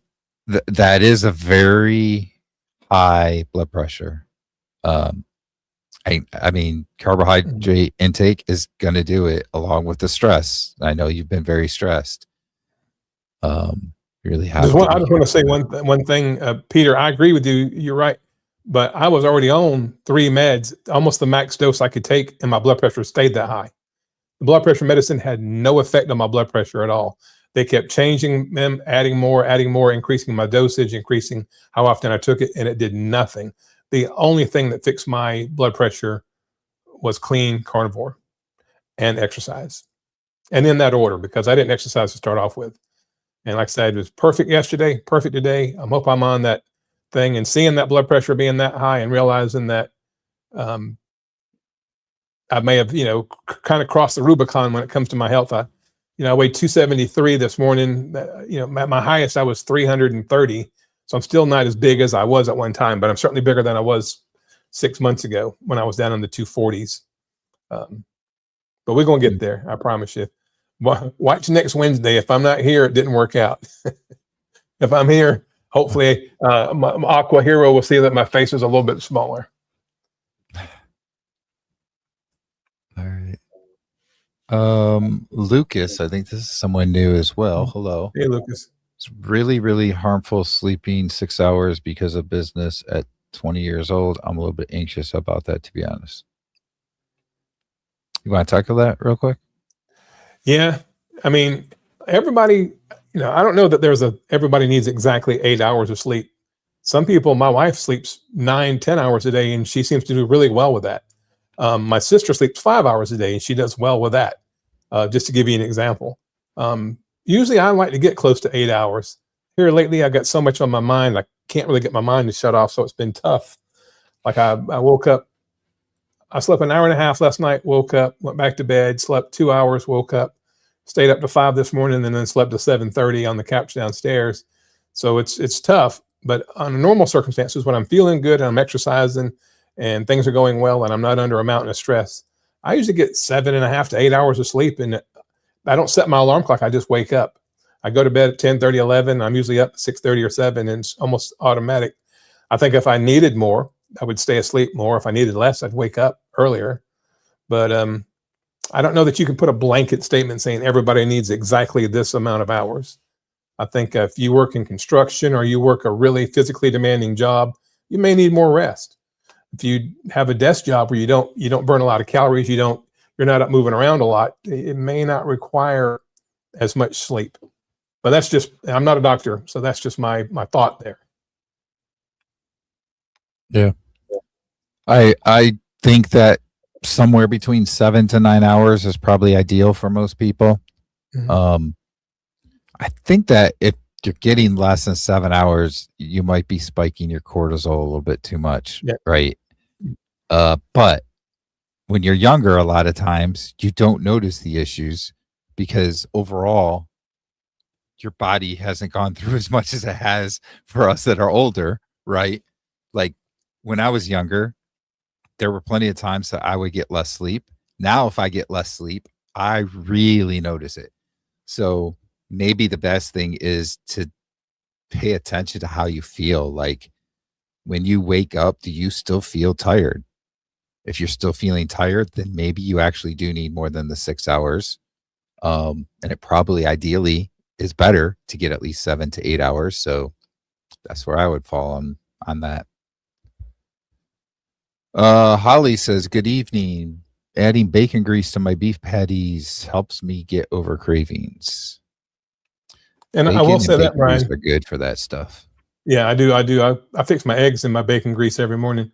that is a very high blood pressure. I mean, carbohydrate intake is going to do it along with the stress. I know you've been very stressed. You really have. I just want to say one thing, Peter. I agree with you. You're right, but I was already on 3 meds, almost the max dose I could take, and my blood pressure stayed that high. The blood pressure medicine had no effect on my blood pressure at all. They kept changing them, adding more, increasing my dosage, increasing how often I took it, and it did nothing. The only thing that fixed my blood pressure was clean carnivore and exercise. And in that order, because I didn't exercise to start off with. And like I said, it was perfect yesterday, perfect today. I hope I'm on that thing, and seeing that blood pressure being that high and realizing that I may have, kind of crossed the Rubicon when it comes to my health. I weighed 273 this morning. My highest I was 330. So I'm still not as big as I was at one time, but I'm certainly bigger than I was 6 months ago when I was down in the 240s. But we're going to get there. I promise you. Watch next Wednesday. If I'm not here, it didn't work out. If I'm here, hopefully my Aqua Hero will see that my face is a little bit smaller. All right. Lucas, I think this is someone new as well. Hello. Hey, Lucas. It's really, really harmful sleeping 6 hours because of business at 20 years old. I'm a little bit anxious about that, to be honest. You want to tackle that real quick? Yeah. I mean, everybody, I don't know that everybody needs exactly 8 hours of sleep. Some people, my wife sleeps 9-10 hours a day, and she seems to do really well with that. My sister sleeps 5 hours a day, and she does well with that. Just to give you an example. Usually I like to get close to 8 hours. Here lately, I got so much on my mind, I can't really get my mind to shut off, so it's been tough. Like I woke up, I slept an hour and a half last night, woke up, went back to bed, slept 2 hours, woke up, stayed up to 5 this morning, and then slept to 7:30 on the couch downstairs. So it's tough, but under normal circumstances, when I'm feeling good and I'm exercising and things are going well and I'm not under a mountain of stress, I usually get 7.5 to 8 hours of sleep, and I don't set my alarm clock. I just wake up. I go to bed at 10:30, 11. I'm usually up at 6:30 or 7, and it's almost automatic. I think if I needed more, I would stay asleep more. If I needed less, I'd wake up earlier. But I don't know that you can put a blanket statement saying everybody needs exactly this amount of hours. I think if you work in construction or you work a really physically demanding job, you may need more rest. If you have a desk job where you don't burn a lot of calories, you're not up moving around a lot, it may not require as much sleep. But I'm not a doctor, so that's just my thought there. Yeah. I think that somewhere between 7 to 9 hours is probably ideal for most people. Mm-hmm. I think that if you're getting less than 7 hours, you might be spiking your cortisol a little bit too much, right? But when you're younger, a lot of times you don't notice the issues because overall your body hasn't gone through as much as it has for us that are older, right? Like when I was younger, there were plenty of times that I would get less sleep. Now, if I get less sleep, I really notice it. So maybe the best thing is to pay attention to how you feel. Like when you wake up, do you still feel tired? If you're still feeling tired, then maybe you actually do need more than the 6 hours. And it probably ideally is better to get at least 7 to 8 hours. So that's where I would fall on that. Holly says, good evening. Adding bacon grease to my beef patties helps me get over cravings. And I will say that, Brian, are good for that stuff. Yeah, I do. I fix my eggs in my bacon grease every morning.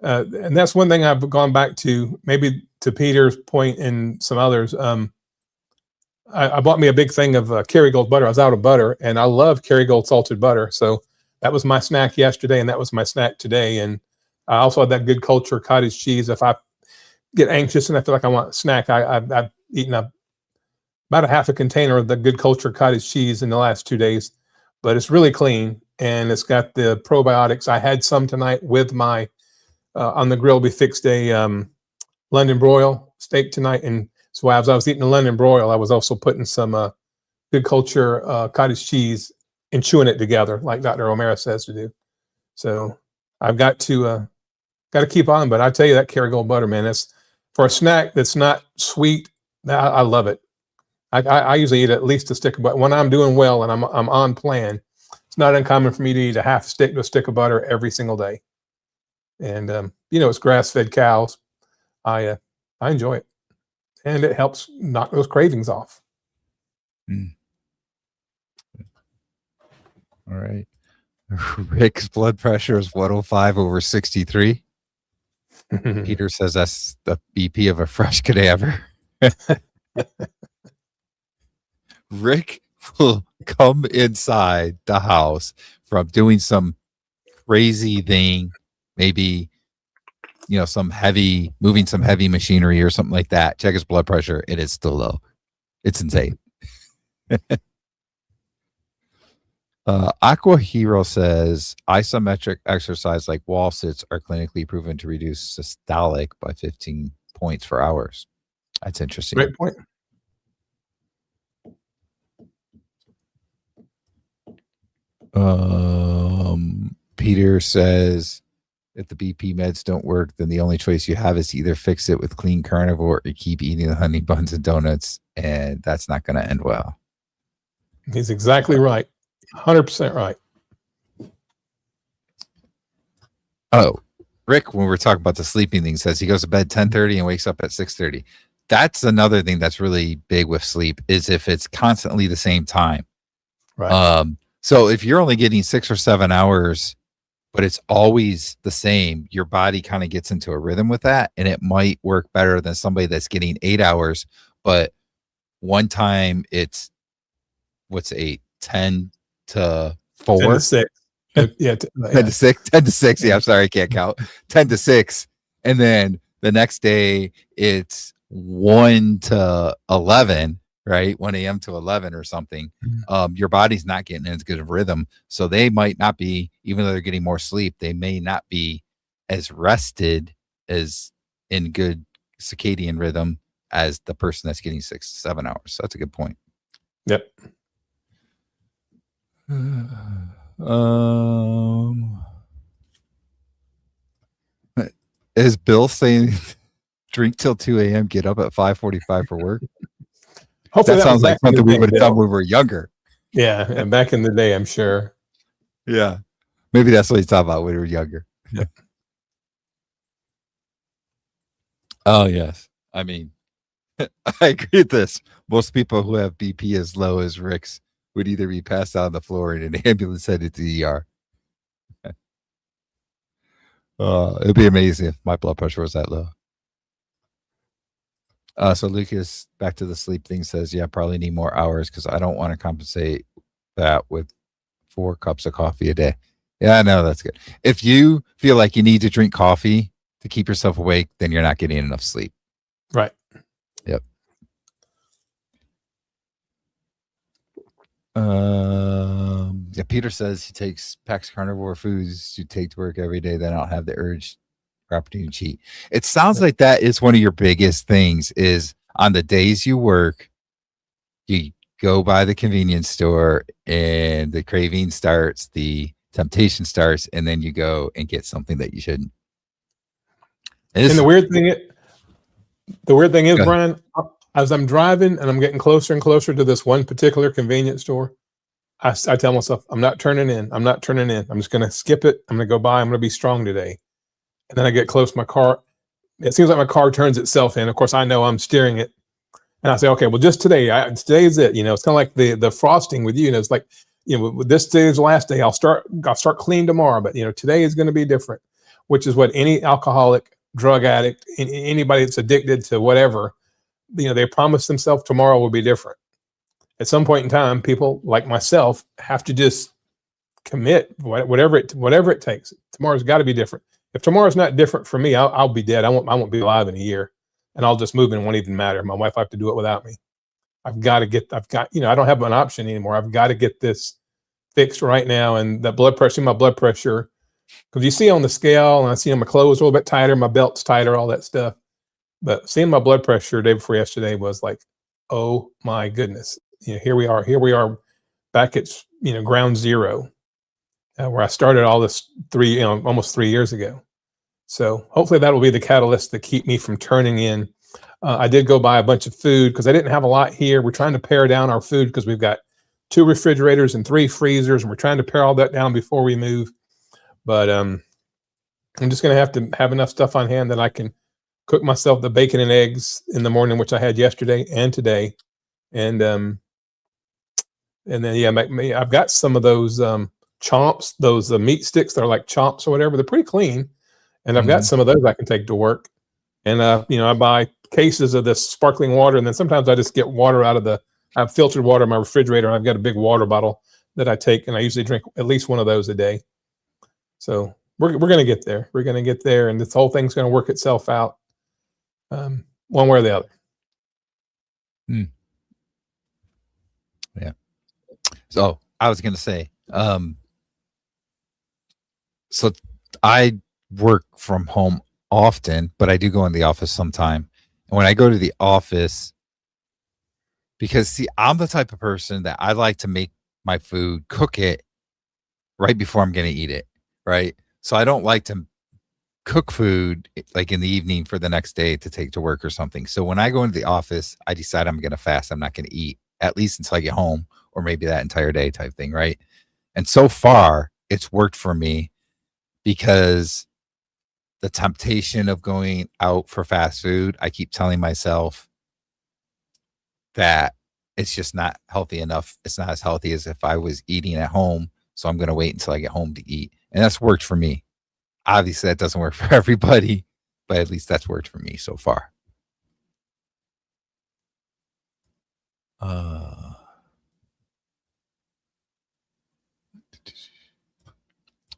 And that's one thing I've gone back to, maybe to Peter's point and some others. I bought me a big thing of Kerrygold butter. I was out of butter, and I love Kerrygold salted butter. So that was my snack yesterday, and that was my snack today. And I also had that Good Culture cottage cheese. If I get anxious and I feel like I want a snack, I've eaten a about a half a container of the Good Culture cottage cheese in the last 2 days, but it's really clean and it's got the probiotics. I had some tonight with my on the grill. We fixed a London broil steak tonight, and so as I was eating the London broil, I was also putting some Good Culture cottage cheese and chewing it together, like Dr. O'Mara says to do. So I've got to keep on, but I tell you that Kerrygold butter, man, that's for a snack that's not sweet. I love it. I usually eat at least a stick of butter when I'm doing well and I'm on plan. It's not uncommon for me to eat a half stick to a stick of butter every single day. And it's grass-fed cows. I enjoy it, and it helps knock those cravings off. All right. Rick's blood pressure is 105/63. Peter says that's the BP of a fresh cadaver. Rick will come inside the house from doing some crazy thing, maybe moving some heavy machinery or something like that. Check his blood pressure. It is still low. It's insane. Aqua Hero says isometric exercise like wall sits are clinically proven to reduce systolic by 15 points for hours. That's interesting. Great point. Peter says if the BP meds don't work, then the only choice you have is to either fix it with clean carnivore or keep eating the honey buns and donuts, and that's not going to end well. He's exactly right. 100% right. Oh, Rick, when we're talking about the sleeping thing, says he goes to bed 10:30 and wakes up at 6:30. That's another thing that's really big with sleep, is if it's constantly the same time. Right. So if you're only getting 6 or 7 hours, but it's always the same, your body kind of gets into a rhythm with that, and it might work better than somebody that's getting 8 hours, but one time it's what's 8, 10 to 4, 10 to 6. Yeah, 10 to 6, 10 to 6. Yeah, I'm sorry, I can't count. 10 to 6, and then the next day it's 1 to 11, right? 1 a.m. to 11 or something. Your body's not getting as good of rhythm, so they might not be, even though they're getting more sleep, they may not be as rested, as in good circadian rhythm as the person that's getting 6 to 7 hours. So that's a good point. Yep. Is Bill saying drink till 2 a.m., get up at 5:45 for work? Hopefully that sounds like something we would have done Bill. when we were younger. Yeah, and back in the day, I'm sure. Yeah. Maybe that's what he's talking about when we were younger. Yeah. Oh, yes. I mean, I agree with this. Most people who have BP as low as Rick's would either be passed out on the floor in an ambulance headed to the ER. It'd be amazing if my blood pressure was that low. So Lucas, back to the sleep thing, says, yeah, probably need more hours because I don't want to compensate that with 4 cups of coffee a day. Yeah, I know, that's good. If you feel like you need to drink coffee to keep yourself awake, then you're not getting enough sleep. Right. Yep. Yeah, Peter says he packs carnivore foods to take to work every day. Then I'll have the urge or opportunity to cheat. It sounds like that is one of your biggest things, is on the days you work, you go by the convenience store and the craving starts, the temptation starts, and then you go and get something that you shouldn't. And the weird thing is, Brian, as I'm driving and I'm getting closer and closer to this one particular convenience store, I tell myself, I'm not turning in. I'm not turning in. I'm just going to skip it. I'm going to go by. I'm going to be strong today. And then I get close to my car. It seems like my car turns itself in. Of course, I know I'm steering it. And I say, okay, well, just today, today is it. It's kind of like the frosting with you. It's like, this day is the last day. I'll start clean tomorrow. But, today is going to be different, which is what any alcoholic, drug addict, anybody that's addicted to whatever, they promise themselves tomorrow will be different. At some point in time, people like myself have to just commit whatever it takes. Tomorrow's got to be different. If tomorrow's not different for me, I'll be dead. I won't be alive in a year, and I'll just move and it won't even matter. My wife will have to do it without me. I've got, I don't have an option anymore. I've got to get this fixed right now. And my blood pressure, because you see on the scale, and I see on my clothes a little bit tighter, my belt's tighter, all that stuff. But seeing my blood pressure day before yesterday was like, oh my goodness. Here we are back at, ground zero, where I started all this almost 3 years ago. So hopefully that will be the catalyst to keep me from turning in. I did go buy a bunch of food because I didn't have a lot here. We're trying to pare down our food because we've got 2 refrigerators and 3 freezers, and we're trying to pare all that down before we move. But I'm just going to have enough stuff on hand that I can cook myself the bacon and eggs in the morning, which I had yesterday and today. And then, I've got some of those chomps, those meat sticks that are like chomps or whatever. They're pretty clean. And I've got some of those I can take to work. And, I buy cases of this sparkling water. And then sometimes I just get water I have filtered water in my refrigerator. And I've got a big water bottle that I take. And I usually drink at least one of those a day. So we're going to get there. We're going to get there. And this whole thing's going to work itself out one way or the other. Yeah. So I was going to say, so I work from home often, but I do go in the office sometime. And when I go to the office, because see, I'm the type of person that I like to make my food, cook it right before I'm going to eat it. Right. So I don't like to cook food like in the evening for the next day to take to work or something. So when I go into the office, I decide I'm going to fast. I'm not going to eat at least until I get home, or maybe that entire day type thing. Right. And so far it's worked for me, because the temptation of going out for fast food, I keep telling myself that it's just not healthy enough. It's not as healthy as if I was eating at home. So I'm going to wait until I get home to eat. And that's worked for me. Obviously that doesn't work for everybody, but at least that's worked for me so far.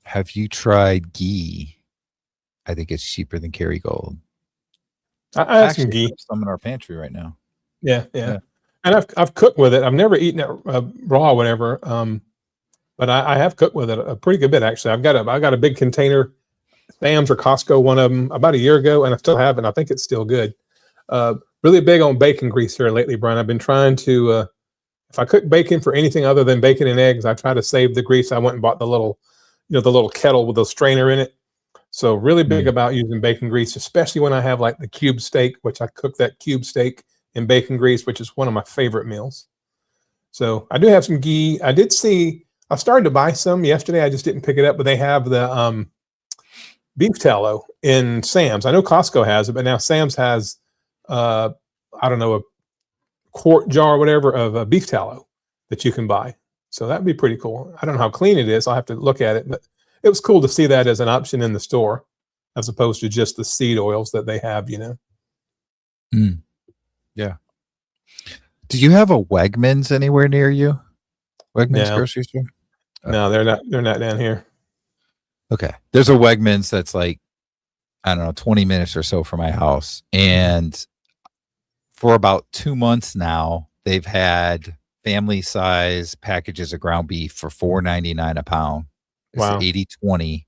Have you tried ghee? I think it's cheaper than Kerrygold. I have some ghee. Some in our pantry right now. Yeah. And I've cooked with it. I've never eaten it raw or whatever. But I have cooked with it a pretty good bit, actually. I've got a big container, Sam's or Costco, one of them, about a year ago, and I still have it. I think it's still good. Really big on bacon grease here lately, Brian. I've been trying to, if I cook bacon for anything other than bacon and eggs, I try to save the grease. I went and bought the little kettle with the strainer in it. So really big about using bacon grease, especially when I have like the cube steak, which I cook that cube steak in bacon grease, which is one of my favorite meals. So I do have some ghee. I started to buy some yesterday. I just didn't pick it up, but they have the beef tallow in Sam's. I know Costco has it, but now Sam's has, a quart jar or whatever of beef tallow that you can buy. So that'd be pretty cool. I don't know how clean it is. I'll have to look at it, but it was cool to see that as an option in the store, as opposed to just the seed oils that they have, Yeah. Do you have a Wegmans anywhere near you? Wegmans grocery store? No, they're not down here. Okay. There's a Wegmans that's like, I don't know, 20 minutes or so from my house. And for about 2 months now, they've had family size packages of ground beef for $4.99 a pound. It's 80/20.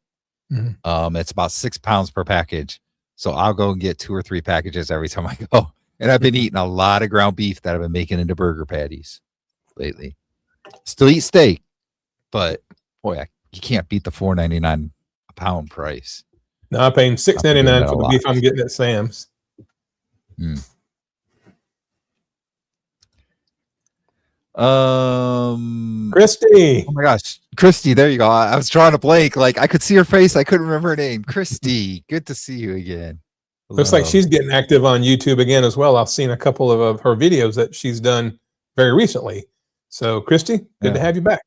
It's about 6 pounds per package. So I'll go and get 2 or 3 packages every time I go. And I've been eating a lot of ground beef that I've been making into burger patties lately. Still eat steak, but boy, you can't beat the $4.99 a pound price. No, I'm paying $6.99 for the beef I'm getting at Sam's. Christy. Oh my gosh, Christy, there you go. I was drawing a blank. Like I could see her face, I couldn't remember her name. Christy, good to see you again. Hello. Looks like she's getting active on YouTube again as well. I've seen a couple of her videos that she's done very recently. So, Christy, good to have you back.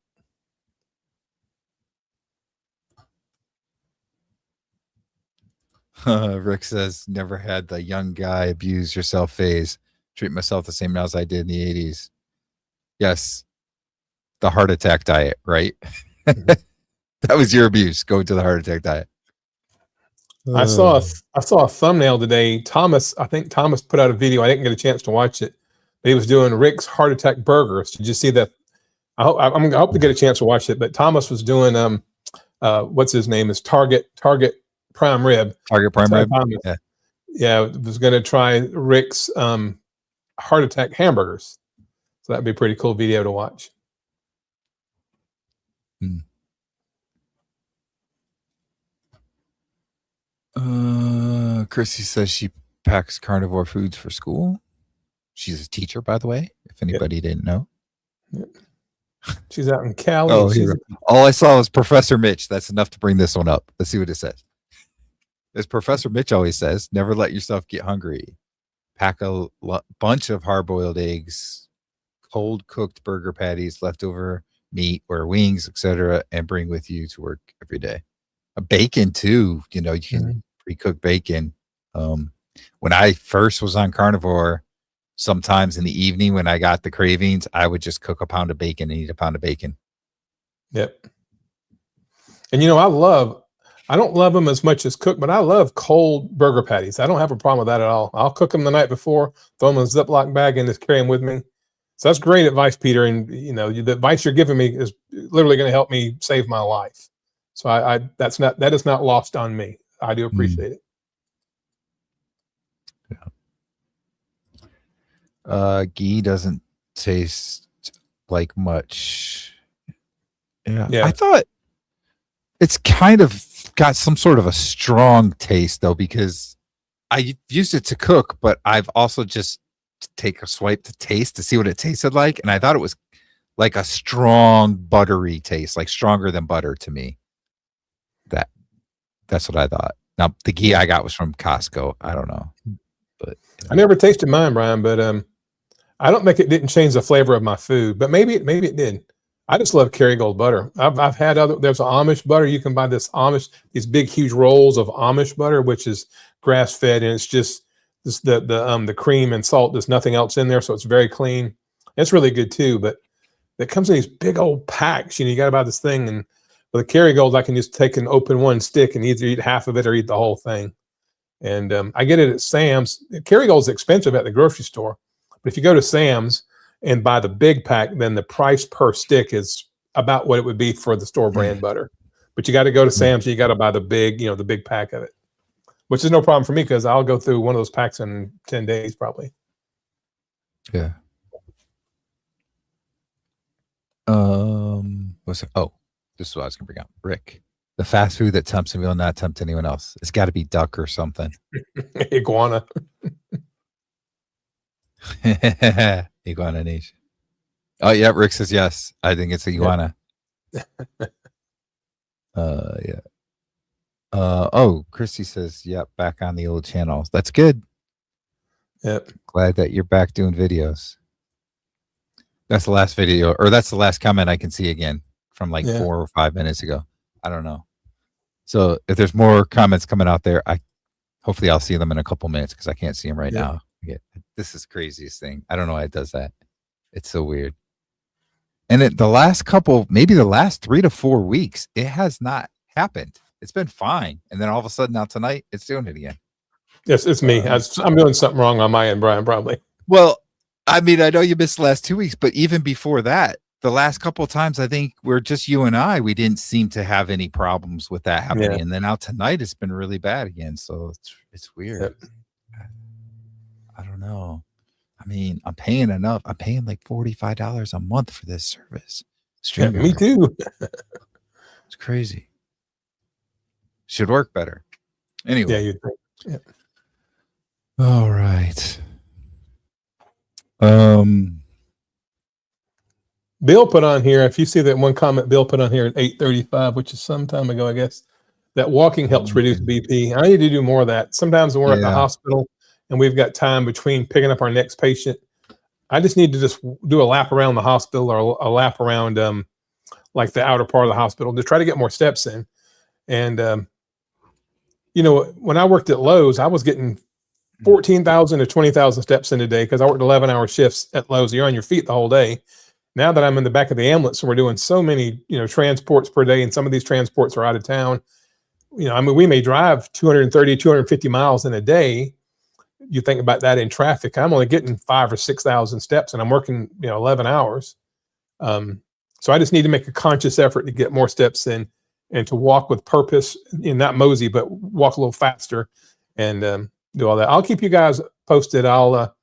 Rick says, never had the young guy abuse yourself phase. Treat myself the same now as I did in the 80s. Yes. The heart attack diet, right? That was your abuse, going to the heart attack diet. I saw a thumbnail today. I think Thomas put out a video. I didn't get a chance to watch it, He was doing Rick's Heart Attack Burgers. Did you see that? I hope to get a chance to watch it. But Thomas was doing what's his name? Is Target Prime Rib. Target Prime Rib. Yeah, yeah. Was going to try Rick's Heart Attack hamburgers. So that'd be a pretty cool video to watch. Chrissy says she packs carnivore foods for school. She's a teacher, by the way, if anybody didn't know. Yep. She's out in Cali. Oh, all I saw was Professor Mitch. That's enough to bring this one up. Let's see what it says. As Professor Mitch always says, never let yourself get hungry. Pack a bunch of hard-boiled eggs, cold-cooked burger patties, leftover meat or wings, etc., and bring with you to work every day. A bacon too. You know, you can pre-cook bacon. When I first was on carnivore, sometimes in the evening when I got the cravings, I would just cook a pound of bacon and eat a pound of bacon. Yep. And you know, I don't love them as much as cooked, but I love cold burger patties. I don't have a problem with that at all. I'll cook them the night before, throw them in a Ziploc bag, and just carry them with me. So that's great advice, Peter. And you know, the advice you're giving me is literally going to help me save my life. So that is not lost on me. I do appreciate it. Yeah. Ghee doesn't taste like much. Yeah. I thought it's kind of got some sort of a strong taste though, because I used it to cook, but I've also just take a swipe to taste to see what it tasted like. And I thought it was like a strong buttery taste, like stronger than butter to me. That's what I thought. Now the ghee I got was from Costco. I don't know, but I never tasted mine, Brian, but I don't think it didn't change the flavor of my food, but maybe it did. I just love Kerrygold butter. I've had there's an Amish butter. You can buy these big, huge rolls of Amish butter, which is grass fed. And it's just the cream and salt. There's nothing else in there. So it's very clean. It's really good too, but it comes in these big old packs. You know, you got to buy this thing. And with the Kerrygold, I can just take and open one stick and either eat half of it or eat the whole thing. And I get it at Sam's. Kerrygold's expensive at the grocery store. But if you go to Sam's and buy the big pack, then the price per stick is about what it would be for the store brand butter. But you got to go to Sam's, you got to buy the big pack of it, which is no problem for me because I'll go through one of those packs in 10 days probably. Yeah. What's it? Oh, this is what I was gonna bring up. Rick, the fast food that tempts me will not tempt anyone else. It's got to be duck or something. Iguana. Iguana Nation. Oh yeah, Rick says yes. I think it's iguana. Yeah. Oh, Christy says, yep, back on the old channels. That's good. Yep. Glad that you're back doing videos. That's the last video, or that's the last comment I can see again from like 4 or 5 minutes ago. I don't know. So if there's more comments coming out there, hopefully I'll see them in a couple minutes because I can't see them right now. This is the craziest thing. I don't know why it does that. It's so weird. And the last 3 to 4 weeks, it has not happened. It's been fine. And then all of a sudden now tonight, it's doing it again. Yes, it's me. I'm doing something wrong on my end, Brian, probably. Well, I mean, I know you missed the last 2 weeks, but even before that, the last couple of times, I think we're just you and I, we didn't seem to have any problems with that happening. Yeah. And then now tonight, it's been really bad again. So it's weird. Yep. I don't know. I mean, I'm paying enough. I'm paying like $45 a month for this service. Yeah, me too. It's crazy. Should work better. Anyway. Yeah, you think. Yeah. All right. Bill put on here, if you see that one comment Bill put on here at 8:35, which is some time ago, I guess, that walking helps reduce BP. I need to do more of that. Sometimes when we're at the hospital and we've got time between picking up our next patient, I just need to just do a lap around the hospital or a lap around like the outer part of the hospital to try to get more steps in. And, you know, when I worked at Lowe's, I was getting 14,000 to 20,000 steps in a day because I worked 11-hour shifts at Lowe's. You're on your feet the whole day. Now that I'm in the back of the ambulance and we're doing so many, transports per day, and some of these transports are out of town, I mean, we may drive 230, 250 miles in a day you think about that in traffic, I'm only getting 5,000 or 6,000 steps, and I'm working 11 hours. So I just need to make a conscious effort to get more steps in and to walk with purpose, not mosey, but walk a little faster and do all that. I'll keep you guys posted. I'll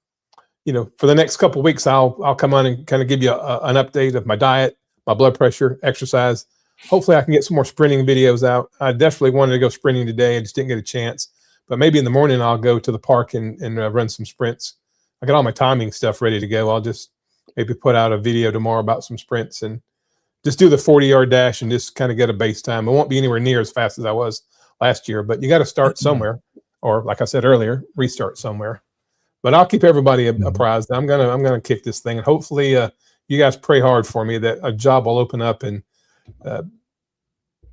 for the next couple of weeks, I'll come on and kind of give you an update of my diet, my blood pressure, exercise. Hopefully I can get some more sprinting videos out. I definitely wanted to go sprinting today. I just didn't get a chance, but maybe in the morning I'll go to the park and run some sprints. I got all my timing stuff ready to go. I'll just maybe put out a video tomorrow about some sprints and just do the 40-yard dash and just kind of get a base time. I won't be anywhere near as fast as I was last year, but you got to start somewhere, or like I said earlier, restart somewhere. But I'll keep everybody apprised. I'm gonna kick this thing, and hopefully you guys pray hard for me that a job will open up and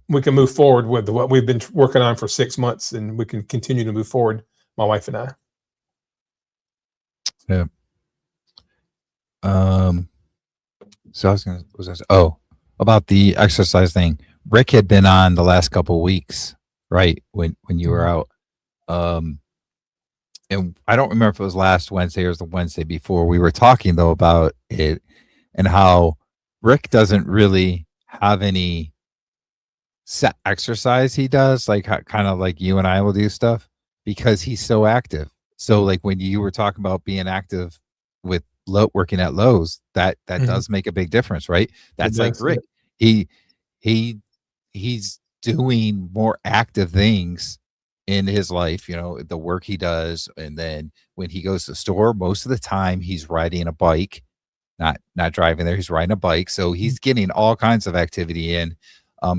we can move forward with what we've been working on for 6 months, and we can continue to move forward, my wife and I. Yeah. So I was gonna about the exercise thing. Rick had been on the last couple of weeks, right? When you were out. And I don't remember if it was last Wednesday or it was the Wednesday before. We were talking though about it and how Rick doesn't really have any set exercise he does, like kind of like you and I will do stuff because he's so active. So like when you were talking about being active with working at Lowe's, that does make a big difference, right? That's like Rick. He's doing more active things in his life, the work he does. And then when he goes to the store, most of the time he's riding a bike, not driving there. He's riding a bike. So he's getting all kinds of activity in.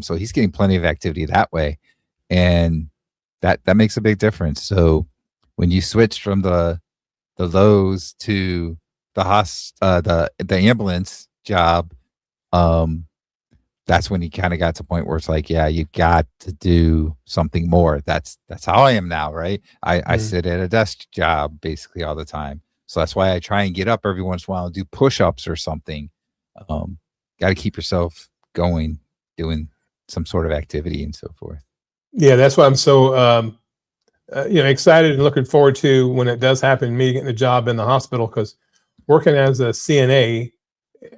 So he's getting plenty of activity that way. And that makes a big difference. So when you switch from the Lowe's to the ambulance job, that's when he kind of got to the point where it's like, yeah, you got to do something more. That's how I am now, right? I sit at a desk job basically all the time. So that's why I try and get up every once in a while and do push-ups or something. Got to keep yourself going, doing some sort of activity and so forth. Yeah, that's why I'm so excited and looking forward to when it does happen, me getting a job in the hospital, because working as a CNA,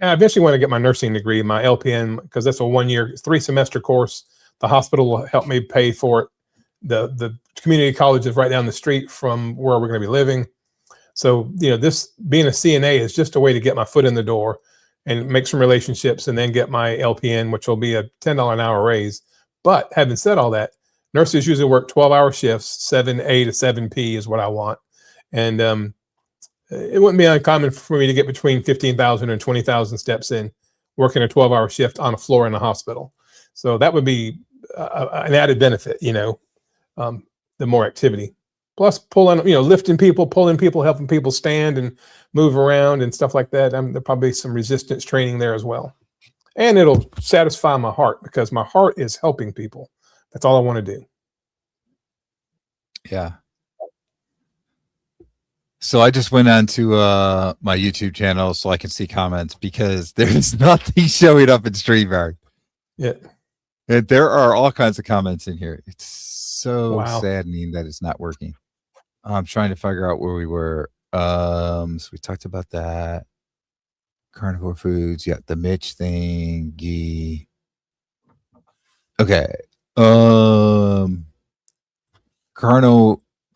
I eventually want to get my nursing degree, my LPN, because that's a 1-year, 3-semester course. The hospital will help me pay for it. The community college is right down the street from where we're going to be living. So, this being a CNA is just a way to get my foot in the door and make some relationships and then get my LPN, which will be a $10 an hour raise. But having said all that, nurses usually work 12-hour shifts, 7A to 7P is what I want. And it wouldn't be uncommon for me to get between 15,000 and 20,000 steps in working a 12-hour shift on a floor in a hospital. So that would be an added benefit, the more activity. Plus pulling, lifting people, pulling people, helping people stand and move around and stuff like that. There'll probably be some resistance training there as well. And it'll satisfy my heart because my heart is helping people. That's all I want to do. Yeah. So I just went on to my YouTube channel so I can see comments because there's nothing showing up in StreamYard. Yeah. And there are all kinds of comments in here. It's so Wow. saddening that it's not working. I'm trying to figure out where we were. So we talked about that. Carnivore foods. Yeah, the Mitch thing. Okay. Carno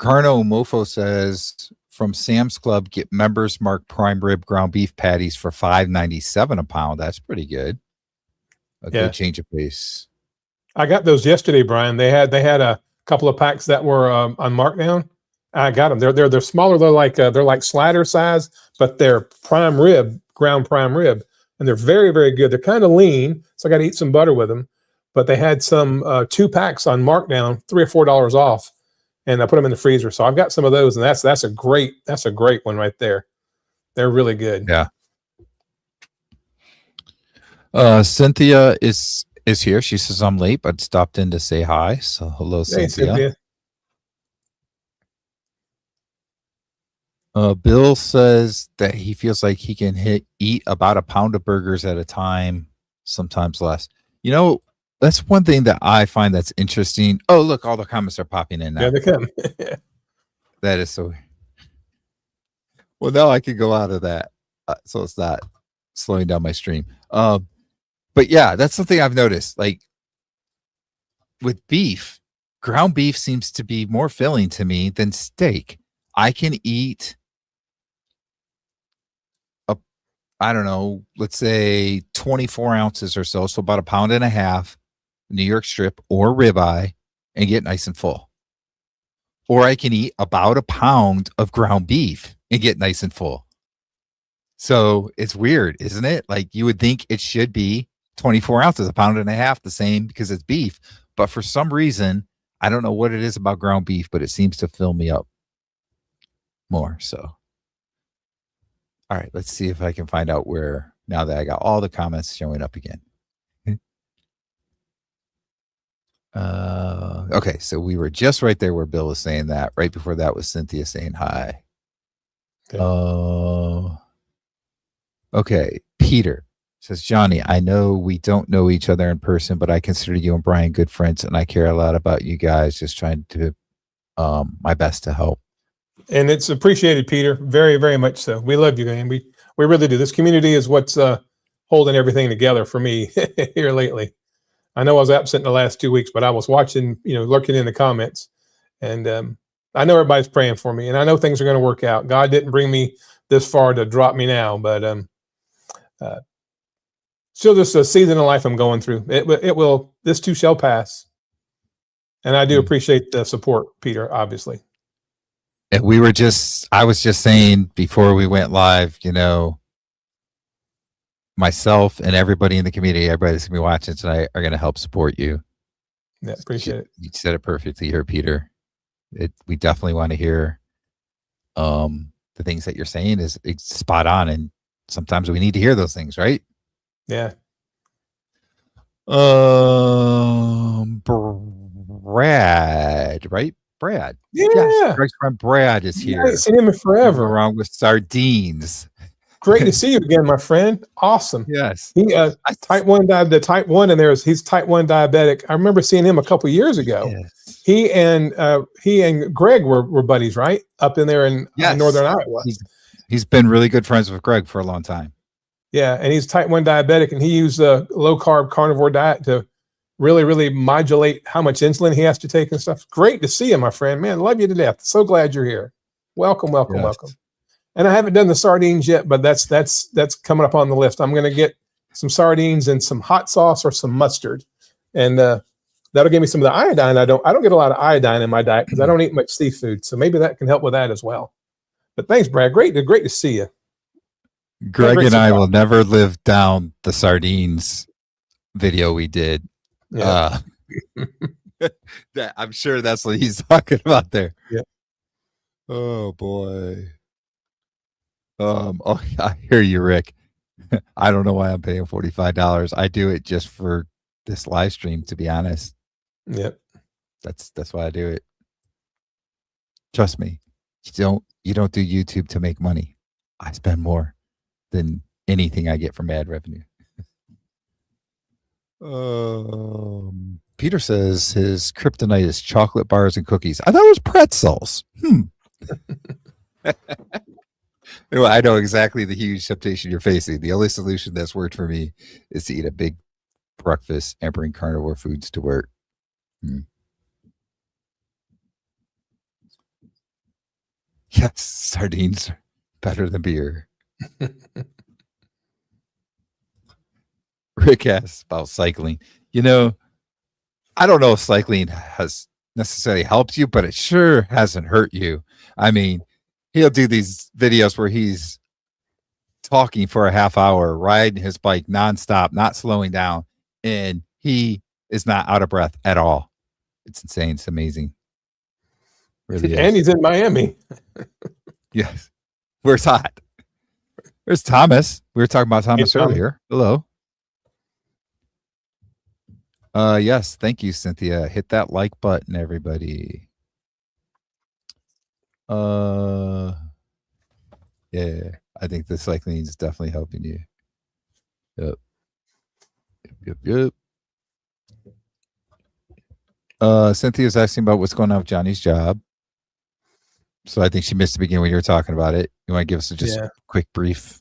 Mofo says from Sam's Club, get members marked prime rib ground beef patties for $5.97 a pound. That's pretty good. A good change of pace. I got those yesterday, Brian. They had a couple of packs that were on markdown. I got them. They're smaller. They're like slider size, but they're prime rib, ground prime rib, and they're very, very good. They're kind of lean, so I got to eat some butter with them. But they had some 2 packs on markdown, $3 or $4 off, and I put them in the freezer. So I've got some of those, and that's a great one right there. They're really good. Yeah. Cynthia is here. She says I'm late, but stopped in to say hi. So hello, Cynthia. Bill says that he feels like he can eat about a pound of burgers at a time, sometimes less. That's one thing that I find that's interesting. Oh, look, all the comments are popping in now. Yeah, they come. That is so. Well, now I can go out of that, so it's not slowing down my stream. But yeah, that's something I've noticed. Like with beef, ground beef seems to be more filling to me than steak. I can eat I don't know, let's say 24 ounces or so about a pound and a half, New York strip or ribeye, and get nice and full. Or I can eat about a pound of ground beef and get nice and full. So it's weird, isn't it? Like you would think it should be 24 ounces, a pound and a half, the same because it's beef. But for some reason, I don't know what it is about ground beef, but it seems to fill me up more. So, all right, let's see if I can find out where, now that I got all the comments showing up again. Okay, so we were just right there where Bill was saying that. Right before that was Cynthia saying hi. Okay, Peter says, Johnny, I know we don't know each other in person, but I consider you and Brian good friends, and I care a lot about you guys. Just trying to my best to help. And it's appreciated, Peter. Very, very much so. We love you, man. We really do. This community is what's holding everything together for me here lately. I know I was absent in the last 2 weeks, but I was watching, lurking in the comments, and I know everybody's praying for me, and I know things are going to work out. God didn't bring me this far to drop me now, but still just a season of life I'm going through. It will. This too shall pass, and I do appreciate the support, Peter. Obviously. And I was just saying before we went live, myself and everybody in the community, everybody that's going to be watching tonight are going to help support you. Yeah, appreciate it. You said it perfectly here, Peter. We definitely want to hear the things that you're saying is spot on. And sometimes we need to hear those things, right? Yeah. Brad, right? Brad. Yeah. Yes, Greg's friend Brad is here. I ain't seen him in forever. Along with sardines. Great to see you again, my friend. Awesome. Yes. He type 1 the type 1, and he's type 1 diabetic. I remember seeing him a couple years ago. Yes. He and Greg were buddies, right? Up in there in northern Iowa. He's been really good friends with Greg for a long time. Yeah, and he's type 1 diabetic, and he used a low carb carnivore diet to really, really modulate how much insulin he has to take and stuff. Great to see you, my friend. Man, love you to death. So glad you're here. Welcome. And I haven't done the sardines yet, but that's coming up on the list. I'm going to get some sardines and some hot sauce or some mustard, and that'll give me some of the iodine. I don't get a lot of iodine in my diet because I don't eat much seafood, so maybe that can help with that as well. But thanks, Brad. Great to see you. Greg and I will never live down the sardines video we did. Yeah. I'm sure that's what he's talking about there. Yeah. Oh boy. I hear you, Rick. I don't know why I'm paying $45. I do it just for this live stream, to be honest. Yep. That's why I do it. Trust me. You don't do YouTube to make money. I spend more than anything I get from ad revenue. Peter says his kryptonite is chocolate bars and cookies. I thought it was pretzels. Anyway, I know exactly the huge temptation you're facing. The only solution that's worked for me is to eat a big breakfast and bring carnivore foods to work. Yes, sardines are better than beer. Rick asks about cycling. I don't know if cycling has necessarily helped you, but it sure hasn't hurt you. I mean, he'll do these videos where he's talking for a half hour, riding his bike nonstop, not slowing down, and he is not out of breath at all. It's insane. It's amazing. Really is. And he's in Miami. Yes. Where's hot? Where's Thomas? We were talking about Thomas earlier. Hello. Yes, thank you, Cynthia. Hit that like button, everybody. Yeah, I think the cycling is definitely helping you. Yep. Cynthia's asking about what's going on with Johnny's job. So I think she missed the beginning when you were talking about it. You want to give us just Yeah. a quick brief?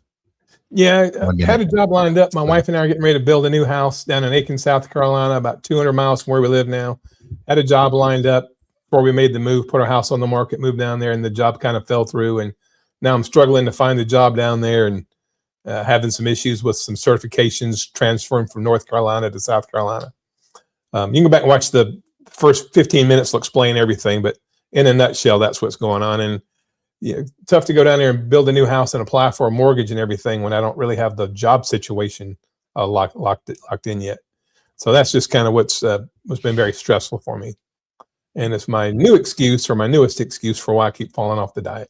Yeah, 1 had a minute. job lined up. My wife and I are getting ready to build a new house down in Aiken, South Carolina, about 200 miles from where we live now. Had a job lined up before we made the move, put our house on the market, moved down there, and the job kind of fell through. And now I'm struggling to find a job down there and having some issues with some certifications transferring from North Carolina to South Carolina. You can go back and watch the first 15 minutes will explain everything, but in a nutshell, that's what's going on. And yeah, tough to go down there and build a new house and apply for a mortgage and everything when I don't really have the job situation locked in yet. So that's just kind of what's been very stressful for me, and it's my new excuse or my newest excuse for why I keep falling off the diet.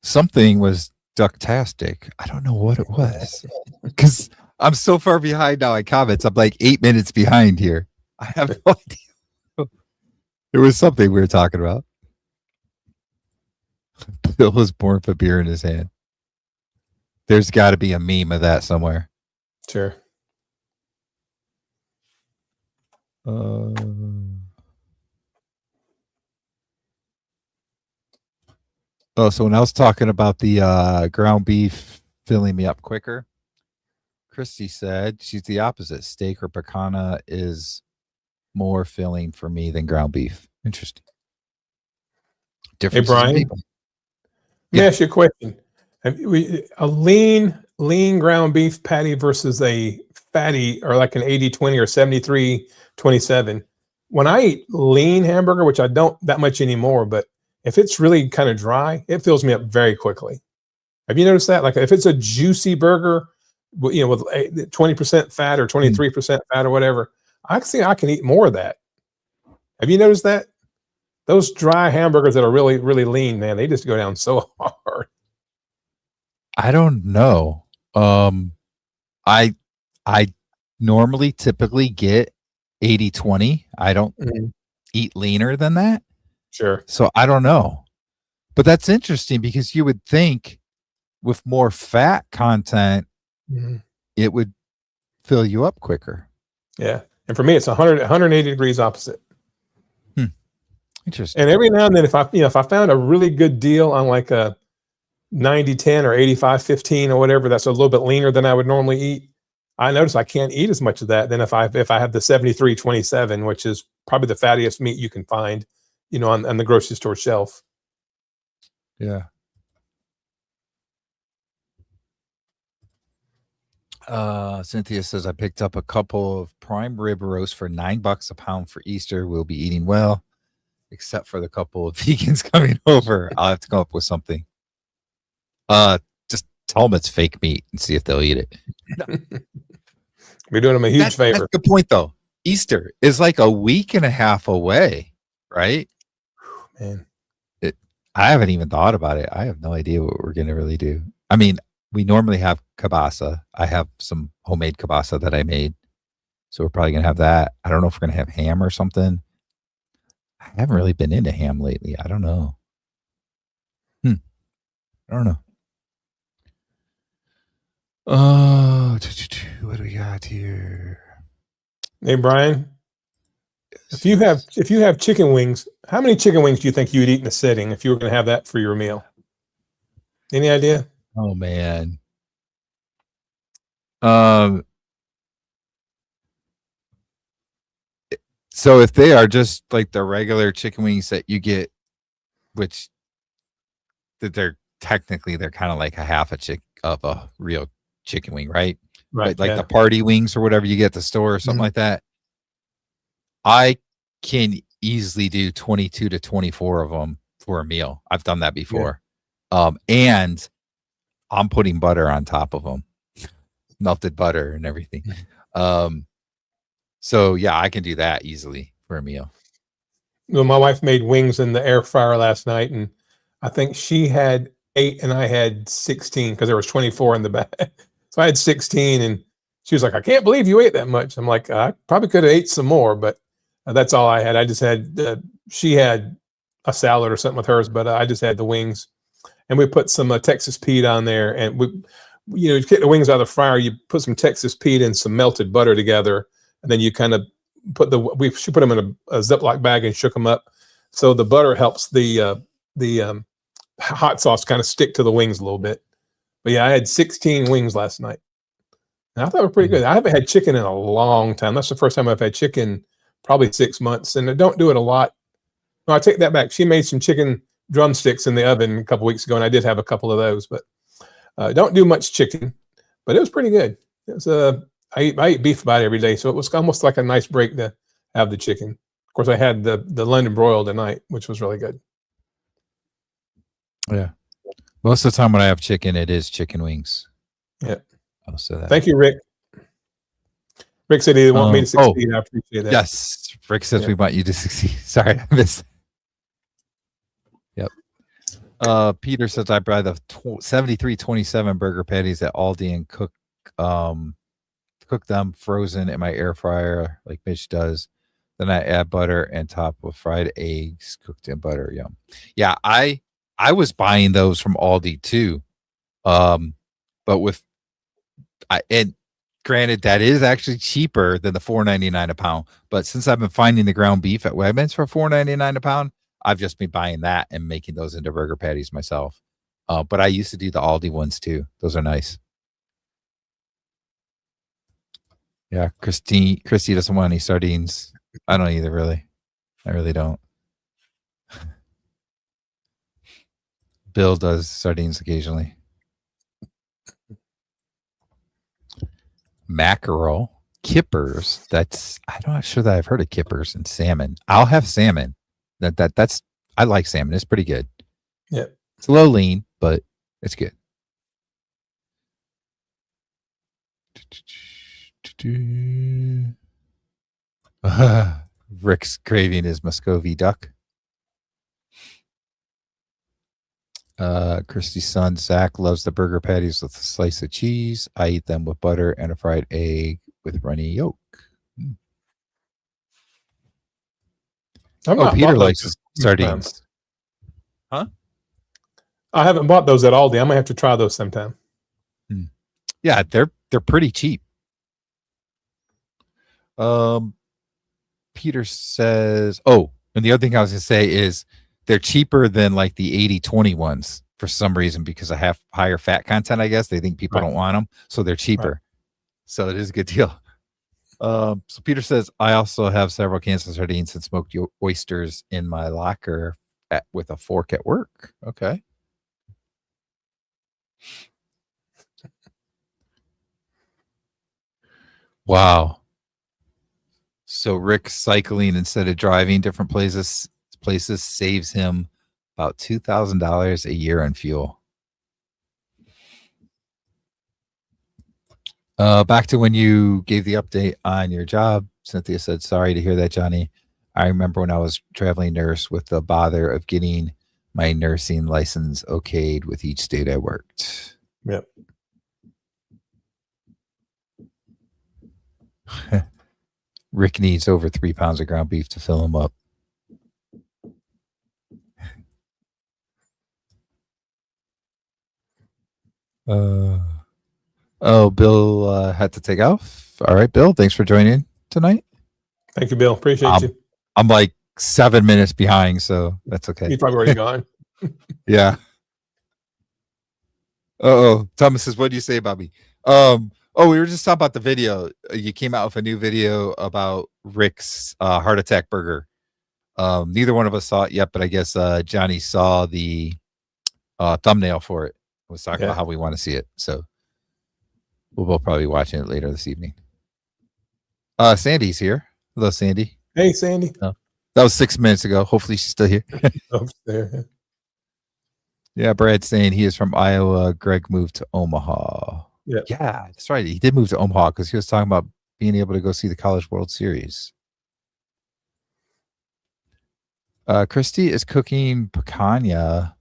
Something was ducktastic. I don't know what it was because I'm so far behind now in comments. I'm like 8 minutes behind here. I have no idea. There was something we were talking about. Bill was born with a beer in his hand. There's got to be a meme of that somewhere. Sure. So when I was talking about the ground beef filling me up quicker, Christy said she's the opposite. Steak or picanha is more filling for me than ground beef. Interesting. Hey, Brian, people. Let me ask you a question. A lean ground beef patty versus a fatty or like an 80-20 or 73-27. When I eat lean hamburger, which I don't that much anymore, but if it's really kind of dry, it fills me up very quickly. Have you noticed that? Like if it's a juicy burger, with 20% fat or 23% fat or whatever, I see I can eat more of that. Have you noticed that? Those dry hamburgers that are really, really lean, man, they just go down so hard. I don't know. I normally typically get 80-20. I don't eat leaner than that. Sure. So I don't know. But that's interesting because you would think with more fat content, it would fill you up quicker. Yeah. And for me, it's 180 degrees opposite. Interesting. And every now and then, if I found a really good deal on like a 90-10 or 85-15 or whatever, that's a little bit leaner than I would normally eat, I notice I can't eat as much of that than if I have the 73-27, which is probably the fattiest meat you can find, on the grocery store shelf. Yeah. Cynthia says I picked up a couple of prime rib roast for $9 a pound for Easter. We'll be eating well, except for the couple of vegans coming over. I'll have to come up with something. Just tell them it's fake meat and see if they'll eat it. We're doing them a huge favor. That's the point, though. Easter is like a week and a half away, right? Man, I haven't even thought about it. I have no idea what we're going to really do. I mean, we normally have kielbasa. I have some homemade kielbasa that I made. So we're probably going to have that. I don't know if we're going to have ham or something. I haven't really been into ham lately. I don't know. I don't know. What do we got here? Hey, Brian, if you have chicken wings, how many chicken wings do you think you would eat in a sitting if you were going to have that for your meal? Any idea? Oh, man. So if they are just like the regular chicken wings that you get, which that they're kind of like a half of a real chicken wing, right? Right. But like the party wings or whatever you get at the store or something like that. I can easily do 22 to 24 of them for a meal. I've done that before. Yeah. And I'm putting butter on top of them, melted butter and everything. So yeah, I can do that easily for a meal. Well, my wife made wings in the air fryer last night, and I think she had 8 and I had 16 because there was 24 in the bag. So I had 16, and she was like, "I can't believe you ate that much." I'm like, "I probably could have ate some more, but that's all I had. I just had she had a salad or something with hers, but I just had the wings." And we put some Texas Pete on there, and you get the wings out of the fryer. You put some Texas Pete and some melted butter together, and then you kind of she put them in a Ziploc bag and shook them up, so the butter helps the hot sauce kind of stick to the wings a little bit. But yeah, I had 16 wings last night, and I thought they were pretty good. I haven't had chicken in a long time. That's the first time I've had chicken probably 6 months, and I don't do it a lot. No, I take that back. She made some chicken drumsticks in the oven a couple weeks ago, and I did have a couple of those, but don't do much chicken. But it was pretty good. It was I eat beef about every day, so it was almost like a nice break to have the chicken. Of course, I had the London broil tonight, which was really good. Yeah. Most of the time when I have chicken, it is chicken wings. Yeah. I'll say that. Thank you, Rick. Rick said he wanted me to succeed. I appreciate that. Yes. Rick says we want you to succeed. Sorry, I missed. Yep. Peter says I buy the 7327 burger patties at Aldi and cook them frozen in my air fryer like Mitch does. Then I add butter and top with fried eggs cooked in butter. Yum. Yeah, I was buying those from Aldi too. But and granted that is actually cheaper than the $4.99 a pound. But since I've been finding the ground beef at Wegmans for $4.99 a pound, I've just been buying that and making those into burger patties myself. But I used to do the Aldi ones too. Those are nice. Yeah, Christy doesn't want any sardines. I don't either, really. I really don't. Bill does sardines occasionally. Mackerel, kippers. I'm not sure that I've heard of kippers and salmon. I'll have salmon. That's I like salmon. It's pretty good. Yeah, it's a little lean, but it's good. Rick's craving his Muscovy duck. Christy's son Zach loves the burger patties with a slice of cheese. I eat them with butter and a fried egg with runny yolk. Peter likes sardines. Huh? I haven't bought those at Aldi. I might have to try those sometime. Yeah, they're pretty cheap. Peter says, and the other thing I was gonna say is they're cheaper than like the 80/20 ones for some reason because I have higher fat content. I guess they think people don't want them, so they're cheaper. Right. So it is a good deal. So Peter says, I also have several cans of sardines and smoked oysters in my locker with a fork at work. Okay. Wow. So Rick cycling instead of driving different places saves him about $2,000 a year on fuel. Back to when you gave the update on your job, Cynthia said, sorry to hear that, Johnny. I remember when I was traveling nurse with the bother of getting my nursing license okayed with each state I worked. Yep. Rick needs over 3 pounds of ground beef to fill him up. Bill had to take off. All right, Bill, thanks for joining tonight. Thank you, Bill. Appreciate you. I'm like 7 minutes behind, so that's okay. He's probably already gone. Yeah. Thomas says, what do you say about me? We were just talking about the video. You came out with a new video about Rick's heart attack burger. Neither one of us saw it yet, but I guess Johnny saw the thumbnail for it. Was talking about how we want to see it. So we'll both probably be watching it later this evening. Sandy's here. Hello, Sandy. Hey, Sandy. That was 6 minutes ago. Hopefully she's still here. There. Yeah, Brad's saying he is from Iowa. Greg moved to Omaha. Yeah, that's right. He did move to Omaha because he was talking about being able to go see the College World Series. Christy is cooking picanha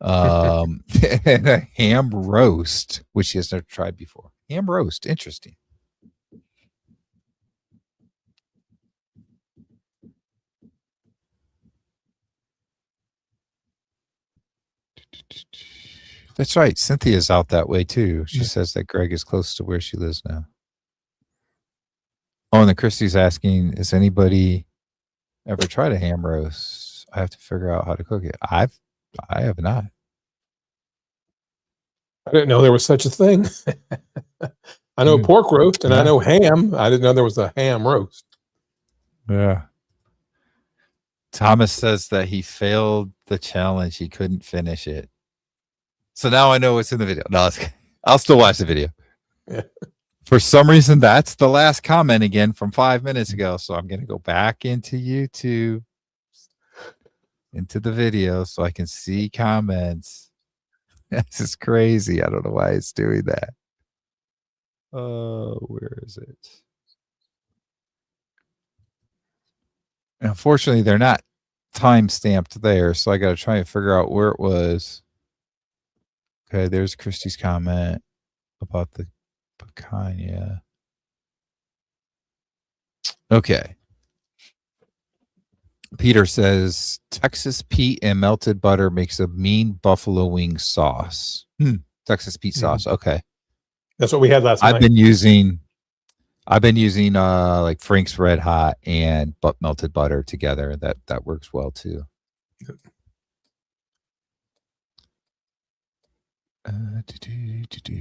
and a ham roast, which she has never tried before. Ham roast, interesting. That's right. Cynthia's out that way too. She says that Greg is close to where she lives now. Oh, and then Christy's asking, has anybody ever tried a ham roast? I have to figure out how to cook it. I have not. I didn't know there was such a thing. I know pork roast and I know ham. I didn't know there was a ham roast. Yeah. Thomas says that he failed the challenge. He couldn't finish it. So now I know what's in the video. No, I'll still watch the video. Yeah. For some reason, that's the last comment again from 5 minutes ago. So I'm going to go back into YouTube, into the video, so I can see comments. This is crazy. I don't know why it's doing that. Where is it? Unfortunately, they're not time stamped there, so I got to try and figure out where it was. Okay, there's Christy's comment about the picanha. Okay. Peter says Texas Pete and melted butter makes a mean buffalo wing sauce. Texas Pete sauce. Okay. That's what we had last night. I've been using like Frank's Red Hot and melted butter together. That works well too.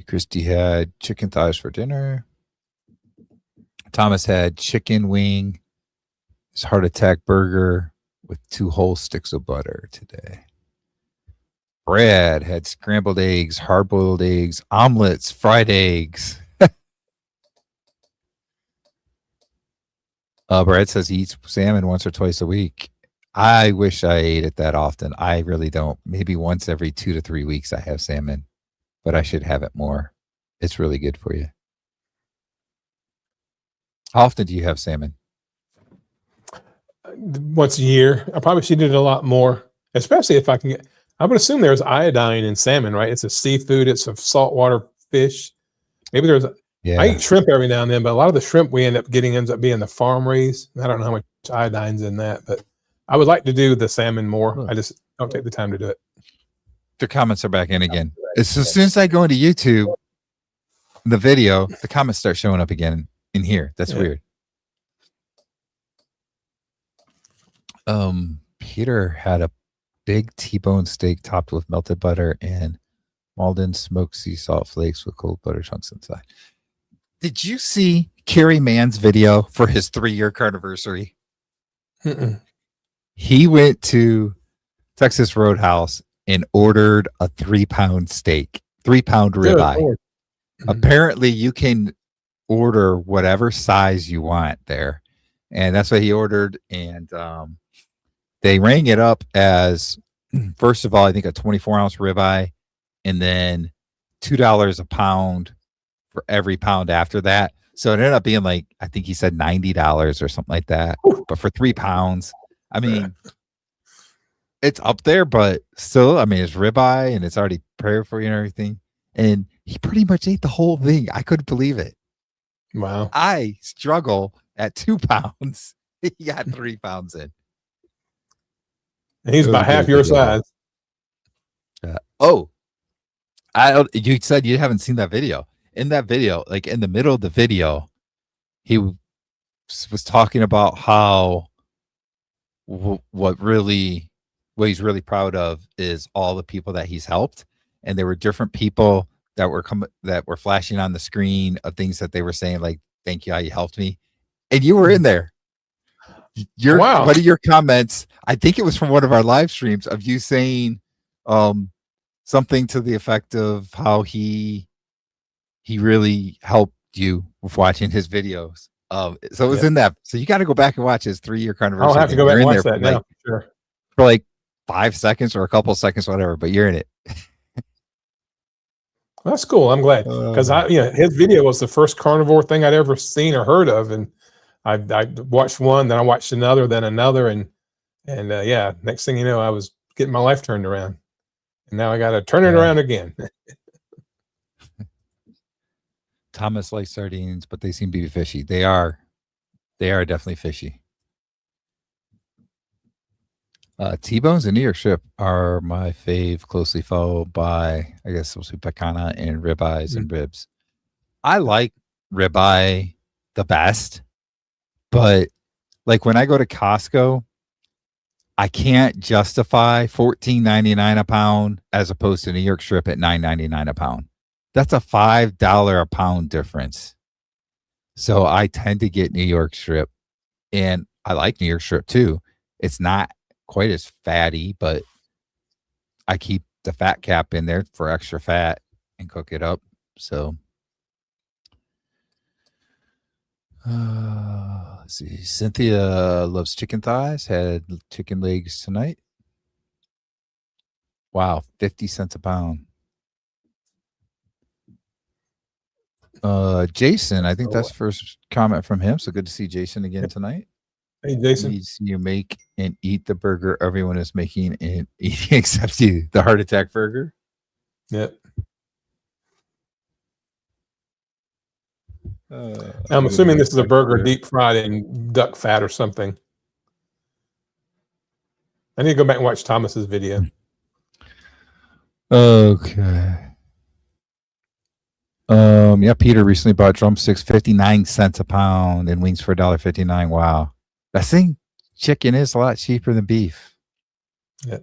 Christy had chicken thighs for dinner. Thomas had chicken wing, his heart attack burger with 2 whole sticks of butter today. Brad had scrambled eggs, hard-boiled eggs, omelets, fried eggs. Brad says he eats salmon once or twice a week. I wish I ate it that often. I really don't. Maybe once every 2 to 3 weeks I have salmon, but I should have it more. It's really good for you. How often do you have salmon? Once a year. I probably should eat it a lot more, especially if I can get. I would assume there's iodine in salmon, right? It's a seafood. It's a saltwater fish. Maybe there's. I eat shrimp every now and then, but a lot of the shrimp we end up getting ends up being the farm raised. I don't know how much iodine's in that, but I would like to do the salmon more. I just don't take the time to do it. The comments are back in again. As soon as I go into YouTube, the video, the comments start showing up again in here. That's weird. Peter had a big T-bone steak topped with melted butter and Malden smoked sea salt flakes with cold butter chunks inside. Did you see Kerry Mann's video for his 3-year carniversary? He went to Texas Roadhouse and ordered a 3-pound steak, 3-pound ribeye. Apparently, you can order whatever size you want there, and that's what he ordered. And they rang it up as, first of all, I think a 24-ounce ribeye, and then $2 a pound for every pound after that. So it ended up being like, I think he said $90 or something like that. But for 3 pounds, I mean, it's up there, but still, I mean, it's ribeye and it's already prepared for you and everything. And he pretty much ate the whole thing. I couldn't believe it. Wow. I struggle at 2 pounds. He got 3 pounds in. And he's about half your size. You said you haven't seen that video. In that video, like in the middle of the video, he was talking about how what he's really proud of is all the people that he's helped, and there were different people that were flashing on the screen of things that they were saying like, "Thank you, how you helped me," and you were in there. One of your comments, I think it was from one of our live streams, of you saying something to the effect of how he really helped you with watching his videos. So it was in that. So you got to go back and watch his 3-year carniversary. I'll have to go back and watch that now. For like 5 seconds or a couple seconds, whatever. But you're in it. That's cool. I'm glad, because his video was the first carnivore thing I'd ever seen or heard of, and I watched one, then I watched another, then another, and next thing you know, I was getting my life turned around, and now I got to turn it around again. Thomas likes sardines, but they seem to be fishy. They are definitely fishy. T-bones and New York strip are my fave, closely followed by, I guess, mostly picanha and ribeyes and ribs. I like ribeye the best, But like when I go to Costco, I can't justify $14.99 a pound as opposed to New York strip at $9.99 a pound. That's a $5 a pound difference. So I tend to get New York strip, and I like New York strip too. It's not quite as fatty, but I keep the fat cap in there for extra fat and cook it up. So let's see. Cynthia loves chicken thighs. Had chicken legs tonight. Wow, 50 cents a pound. Jason, I think that's first comment from him. So good to see Jason again tonight. Hey, Jason. Needs you make and eat the burger everyone is making and eating except you. The heart attack burger. Yep. I'm assuming this is a burger deep fried in duck fat or something. I need to go back and watch Thomas's video. Okay. Yeah, Peter recently bought drumsticks 59 cents a pound and wings for $1.59. Wow. I think chicken is a lot cheaper than beef. Yeah.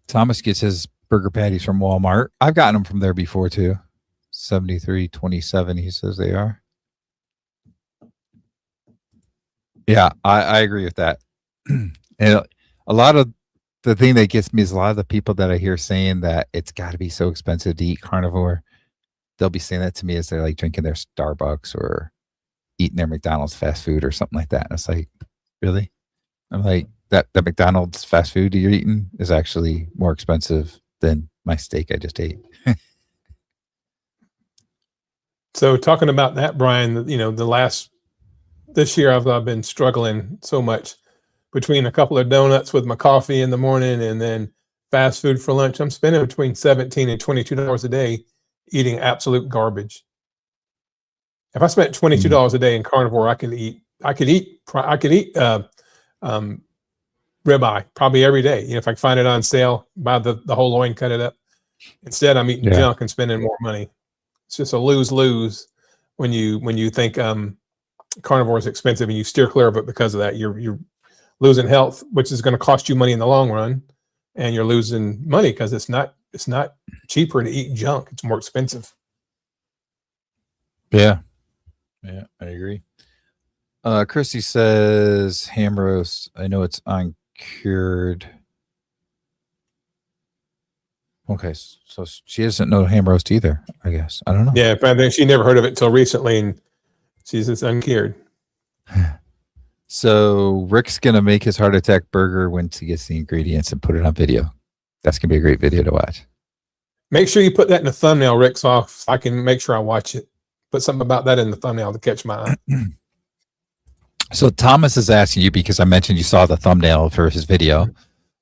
Thomas gets his burger patties from Walmart. I've gotten them from there before too. 73.27 he says they are. Yeah, I agree with that. And a lot of the thing that gets me is a lot of the people that I hear saying that it's got to be so expensive to eat carnivore. They'll be saying that to me as they're like drinking their Starbucks or eating their McDonald's fast food or something like that. And it's like, really? I'm like, that the McDonald's fast food you're eating is actually more expensive than my steak I just ate. So talking about that, Brian, you know, this year I've been struggling so much between a couple of donuts with my coffee in the morning and then fast food for lunch. I'm spending between $17 and $22 a day eating absolute garbage. If I spent $22 a day in carnivore, I could eat ribeye probably every day. You know, if I can find it on sale, buy the whole loin, cut it up. Instead, I'm eating junk and spending more money. It's just a lose-lose when you think carnivore is expensive and you steer clear of it because of that. You're losing health, which is going to cost you money in the long run, and you're losing money because it's not cheaper to eat junk. It's more expensive. Yeah, I agree. Christy says ham roast. I know it's uncured. Okay, so she doesn't know ham roast either, I guess. I don't know. Yeah, but I think she never heard of it until recently, and she's just uncured. So Rick's gonna make his heart attack burger once he gets the ingredients and put it on video. That's gonna be a great video to watch. Make sure you put that in the thumbnail, Rick, so I can make sure I watch it. Put something about that in the thumbnail to catch my eye. So Thomas is asking you because I mentioned you saw the thumbnail for his video.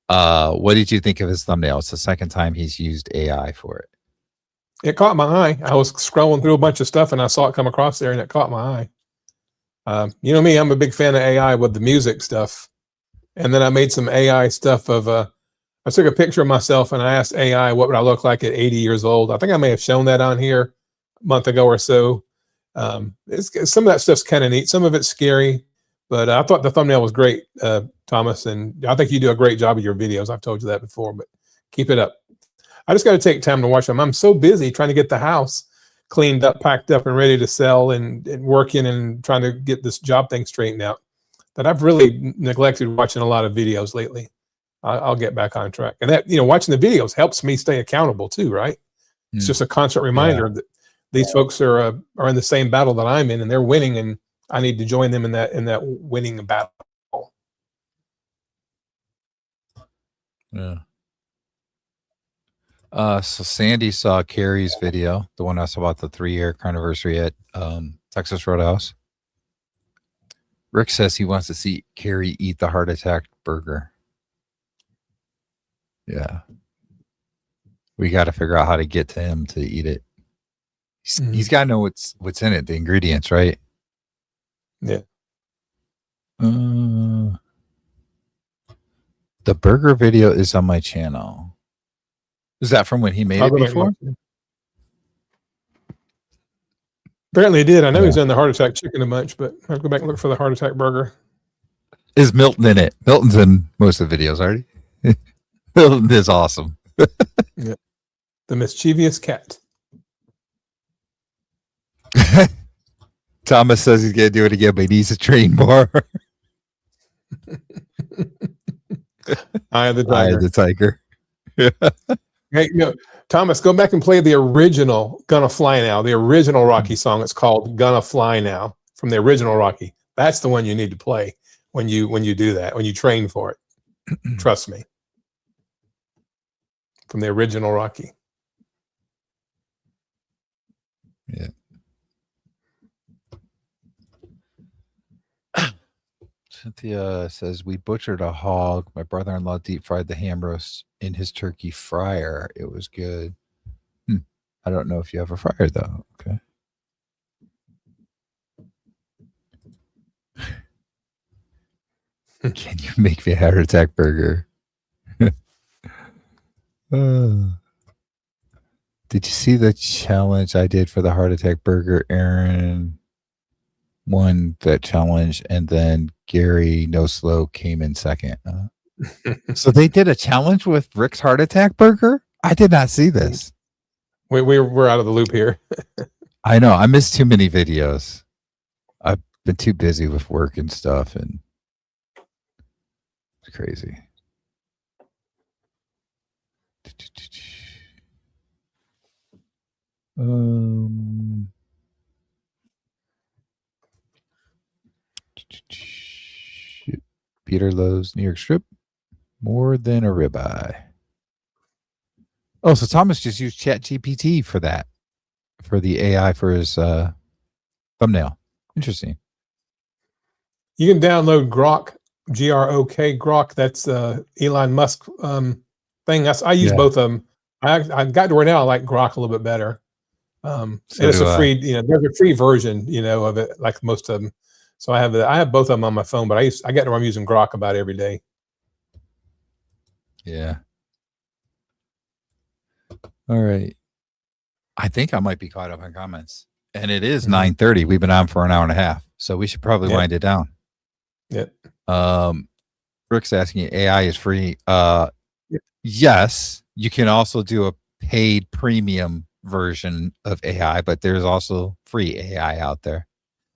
What did you think of his thumbnail? It's the second time he's used AI for it. It caught my eye. I was scrolling through a bunch of stuff and I saw it come across there and it caught my eye. You know me, I'm a big fan of AI with the music stuff. And then I made some AI stuff of, I took a picture of myself and I asked AI, what would I look like at 80 years old? I think I may have shown that on here a month ago or so. Some of that stuff's kind of neat. Some of it's scary, but I thought the thumbnail was great, Thomas. And I think you do a great job of your videos. I've told you that before, but keep it up. I just got to take time to watch them. I'm so busy trying to get the house cleaned up, packed up, and ready to sell and working and trying to get this job thing straightened out that I've really neglected watching a lot of videos lately. I'll get back on track. And that, you know, watching the videos helps me stay accountable too, right? It's just a constant reminder that these folks are in the same battle that I'm in and they're winning and I need to join them in that winning battle. Yeah. So Sandy saw Carrie's video, the one I saw about the 3-year carniversary at Texas Roadhouse. Rick says he wants to see Carrie eat the heart attack burger. Yeah. We got to figure out how to get to him to eat it. He's got to know what's in it, the ingredients, right? Yeah. The burger video is on my channel. Is that from when he made it before? Apparently he did. I know Yeah. he's done the heart attack chicken a bunch, but I have to go back and look for the heart attack burger. Is Milton in it? Milton's in most of the videos already. Milton is awesome. Yeah. The mischievous cat. Thomas says he's going to do it again, but he needs to train more. Eye of the Eye tiger. of the tiger. Hey, Thomas, go back and play the original Gonna Fly Now, the original Rocky song. It's called Gonna Fly Now from the original Rocky. That's the one you need to play when you do that, when you train for it. Trust me. From the original Rocky. Yeah. Cynthia says, we butchered a hog. My brother-in-law deep fried the ham roast in his turkey fryer. It was good. I don't know if you have a fryer, though. Okay. Can you make me a heart attack burger? Did you see the challenge I did for the heart attack burger? Aaron won that challenge, and then Gary No Slow came in second. So they did a challenge with Rick's heart attack burger? I did not see this. We're out of the loop here. I know. I missed too many videos. I've been too busy with work and stuff, and it's crazy. Peter loves New York strip more than a ribeye. Oh, so Thomas just used ChatGPT for that, for the AI for his thumbnail. Interesting. You can download Grok, Grok, Grok. That's Elon Musk thing. I use both of them. I got to where now I like Grok a little bit better. And it's a free, there's a free version, of it, like most of them. So I have both of them on my phone, but I get to where I'm using Grok about every day. Yeah. All right. I think I might be caught up on comments. And it is 9:30. We've been on for an hour and a half. So we should probably wind it down. Yep. Rick's asking, AI is free. Yes. You can also do a paid premium version of AI, but there's also free AI out there.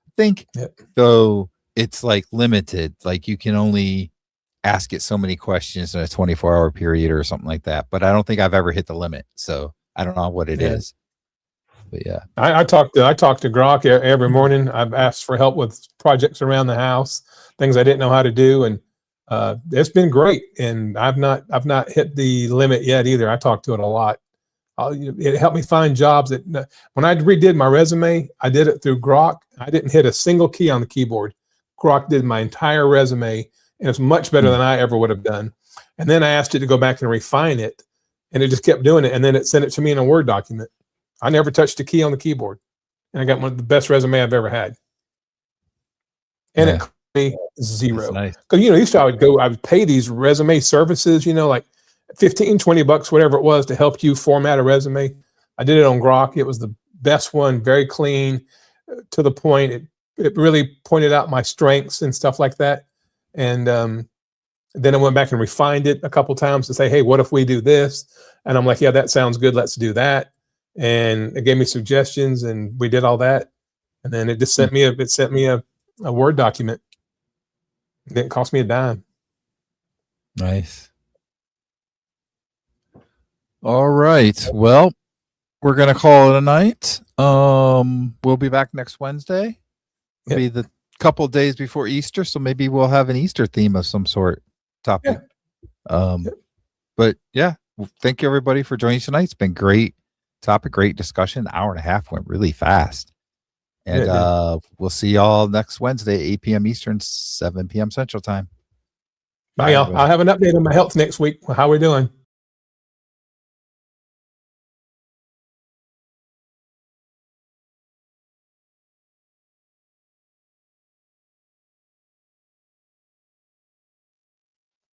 I think though it's like limited, like you can only ask it so many questions in a 24-hour period or something like that. But I don't think I've ever hit the limit. So I don't know what it is. But yeah. I talk to Grok every morning. I've asked for help with projects around the house, things I didn't know how to do, and it's been great. And I've not hit the limit yet either. I talk to it a lot. It helped me find jobs that when I redid my resume, I did it through Grok. I didn't hit a single key on the keyboard. Grok did my entire resume, and it's much better than I ever would have done. And then I asked it to go back and refine it, and it just kept doing it. And then it sent it to me in a Word document. I never touched a key on the keyboard, and I got one of the best resume I've ever had. And it cost me zero. Nice. Because used to I would pay these resume services, like $15-20, whatever it was, to help you format a resume. I did it on Grok. It was the best one, very clean, to the point. It really pointed out my strengths and stuff like that. And then I went back and refined it a couple times to say, hey, what if we do this? And I'm like, yeah, that sounds good. Let's do that. And it gave me suggestions, and we did all that. And then it just sent me a Word document. It didn't cost me a dime. Nice. All right. Well, we're going to call it a night. We'll be back next Wednesday. It'll be the couple of days before Easter, so maybe we'll have an Easter theme of some sort topic. But yeah, thank you everybody for joining tonight. It's been great topic, great discussion. An hour and a half went really fast. And we'll see y'all next Wednesday, 8 p.m. Eastern, 7 p.m. Central Time. Bye, y'all. I'll have an update on my health next week. How we're doing.